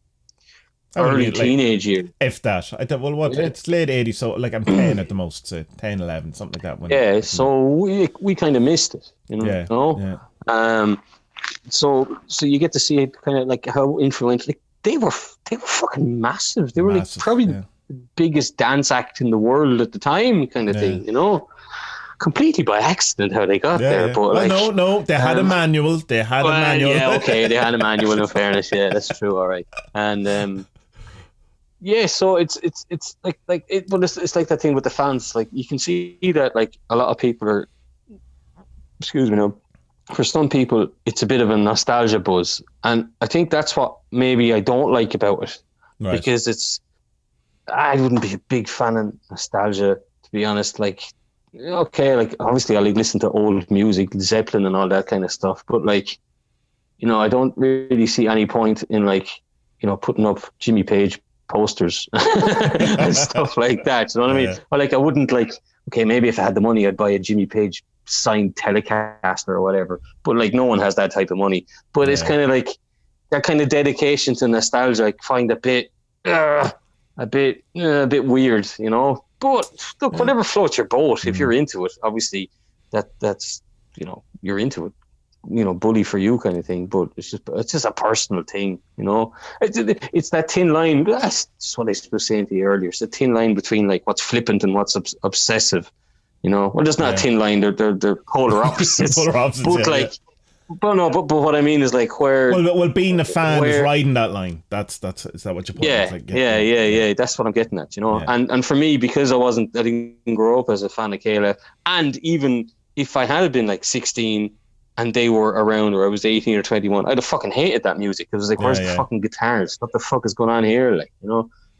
early teenage years. If that. It's late 80s, so like I'm 10 at the most, so 10, 11, something like that. So we kind of missed it, So you get to see it kind of like how influential. Like, they were fucking massive. They were probably the biggest dance act in the world at the time, kind of thing, completely by accident how they got there. But no, they had a manual. They had a manual. Yeah, okay, they had a manual. In fairness, that's true. All right, and so it's like it, but it's like that thing with the fans. Like you can see that like a lot of people are. Excuse me, now. For some people, it's a bit of a nostalgia buzz, and I think that's what maybe I don't like about it, because I wouldn't be a big fan of nostalgia, to be honest. Like. Okay, like obviously I listen to old music, Zeppelin and all that kind of stuff, but like, I don't really see any point in like, putting up Jimmy Page posters and stuff like that. You know what I mean? Or like I wouldn't like, okay, maybe if I had the money, I'd buy a Jimmy Page signed Telecaster or whatever. But like no one has that type of money. But it's kind of like that kind of dedication to nostalgia. I find a bit weird, But look, whatever floats your boat, if you're into it, obviously that's you're into it, bully for you kind of thing. But it's just a personal thing, It's that thin line. That's what I was saying to you earlier. It's a thin line between like what's flippant and what's obsessive, Well, there's not a thin line. They're polar opposites. But what I mean is like where. Well, being a fan is riding that line. Is that what you're putting? Yeah. That's what I'm getting at, And for me, because I didn't grow up as a fan of KLF, and even if I had been like 16 and they were around, or I was 18 or 21, I'd have fucking hated that music. It was like, where's the fucking guitars? What the fuck is going on here? Like,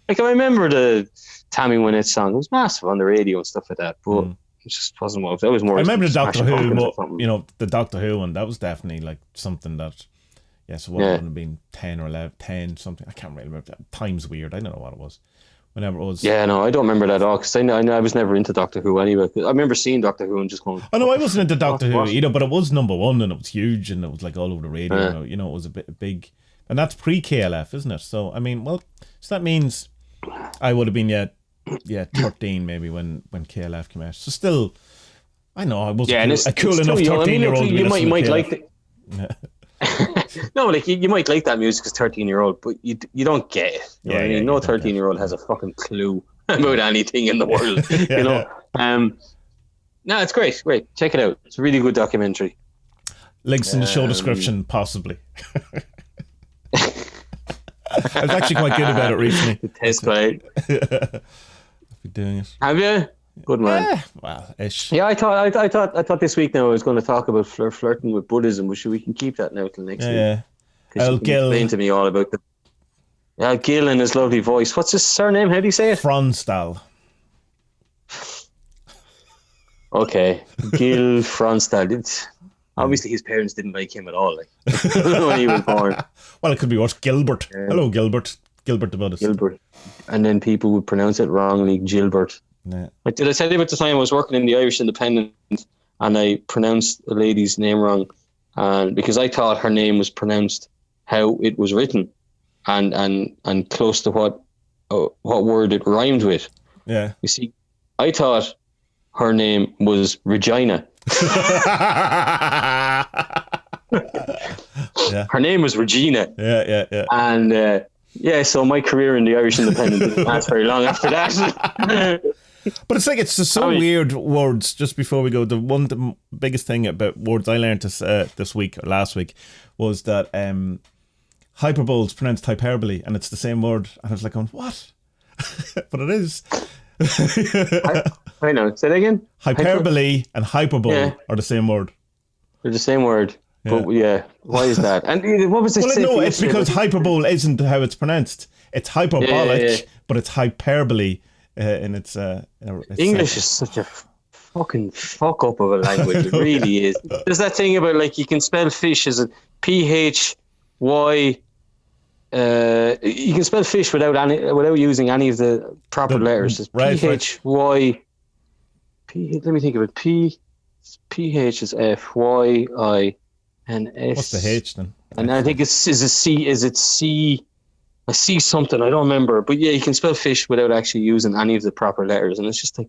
Like I remember the Tammy Wynette song. It was massive on the radio and stuff like that, but. It just wasn't what I was more. I remember the Doctor Who, the Doctor Who one. That was definitely like something that, so what would have been 10 or 11, 10 something. I can't really remember. Time's weird. I don't know what it was, whenever it was. Yeah, no, I don't remember that at all because I was never into Doctor Who anyway. I remember seeing Doctor Who and just going. Oh no, I wasn't into Doctor Who what? either, but it was number one and it was huge and it was like all over the radio. You know, it was a bit big, and that's pre KLF, isn't it? So I mean, well, so that means I would have been 13 maybe when KLF came out. So still, I know I wasn't a cool enough 13-year-old. You might like it. No, like you might like that music as 13-year-old, but you don't get it. You know what I mean? No 13-year-old has a fucking clue about anything in the world. You know. No, it's great. Check it out. It's a really good documentary. Links in the show description, possibly. I was actually quite good about it recently. Test right. I've been doing it. Have you? Good man. Well, ish. Yeah, I thought this week now I was going to talk about flirting with Buddhism, but we can keep that now till next week. Yeah. Al Gill explain to me all about the Al Gill and his lovely voice. What's his surname? How do you say it? Fronstal. Okay, Gil Fronstal. Obviously, his parents didn't like him at all. Like when he was born. Well, it could be worse. Gilbert. Hello, Gilbert. Gilbert the Buddhist. Gilbert. And then people would pronounce it wrongly, Gilbert. Yeah. Like, did I tell you about the time I was working in the Irish Independent and I pronounced a lady's name wrong, and because I thought her name was pronounced how it was written, and close to what word it rhymed with. Yeah. You see, I thought her name was Regina. Yeah. Her name was Regina. Yeah. And so my career in the Irish Independent didn't last very long after that. But it's like it's just so weird words. Just before we go, the biggest thing about words I learned this week or last week was that hyperbole is pronounced hyperbole, and it's the same word. And I was like, going, what? But it is. I know. Say that again. Hyperbole and hyperbole are the same word. They're the same word. Yeah. But why is that? And what was it? Well, no, it's because hyperbole isn't how it's pronounced. It's hyperbolic, but it's hyperbole. In its English is such a fucking fuck up of a language. It really is. There's that thing about like you can spell fish as a PHY. You can spell fish without using any of the proper letters. It's PHY. Let me think of it. PH is FYINS. What's the H then? And I think is a C. Is it C? I see something, I don't remember, but yeah, you can spell fish without actually using any of the proper letters, and it's just a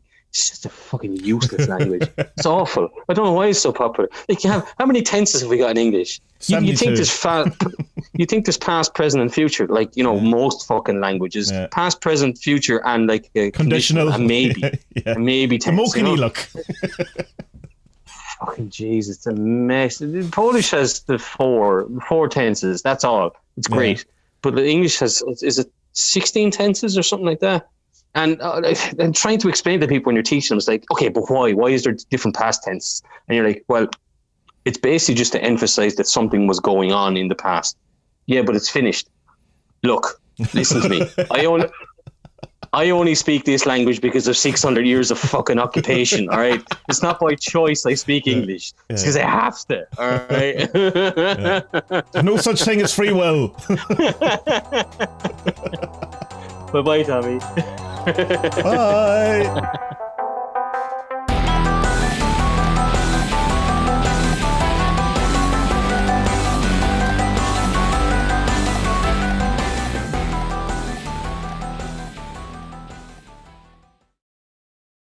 fucking useless language. It's awful. I don't know why it's so popular. Like, how many tenses have we got in English? You think there's past, present, and future, like most fucking languages. Yeah. Past, present, future, and like conditional, and maybe, and maybe tense. Look. Fucking Jesus, it's a mess. Polish has the four tenses. That's all. It's great. Yeah. But the English is it 16 tenses or something like that? And trying to explain to people when you're teaching them, it's like, okay, but why? Why is there different past tense? And you're like, well, it's basically just to emphasize that something was going on in the past. Yeah, but it's finished. Look, listen to me. I only speak this language because of 600 years of fucking occupation, all right? It's not by choice I speak English. It's because I have to, all right? There's no such thing as free will. Bye-bye, Tommy. Bye.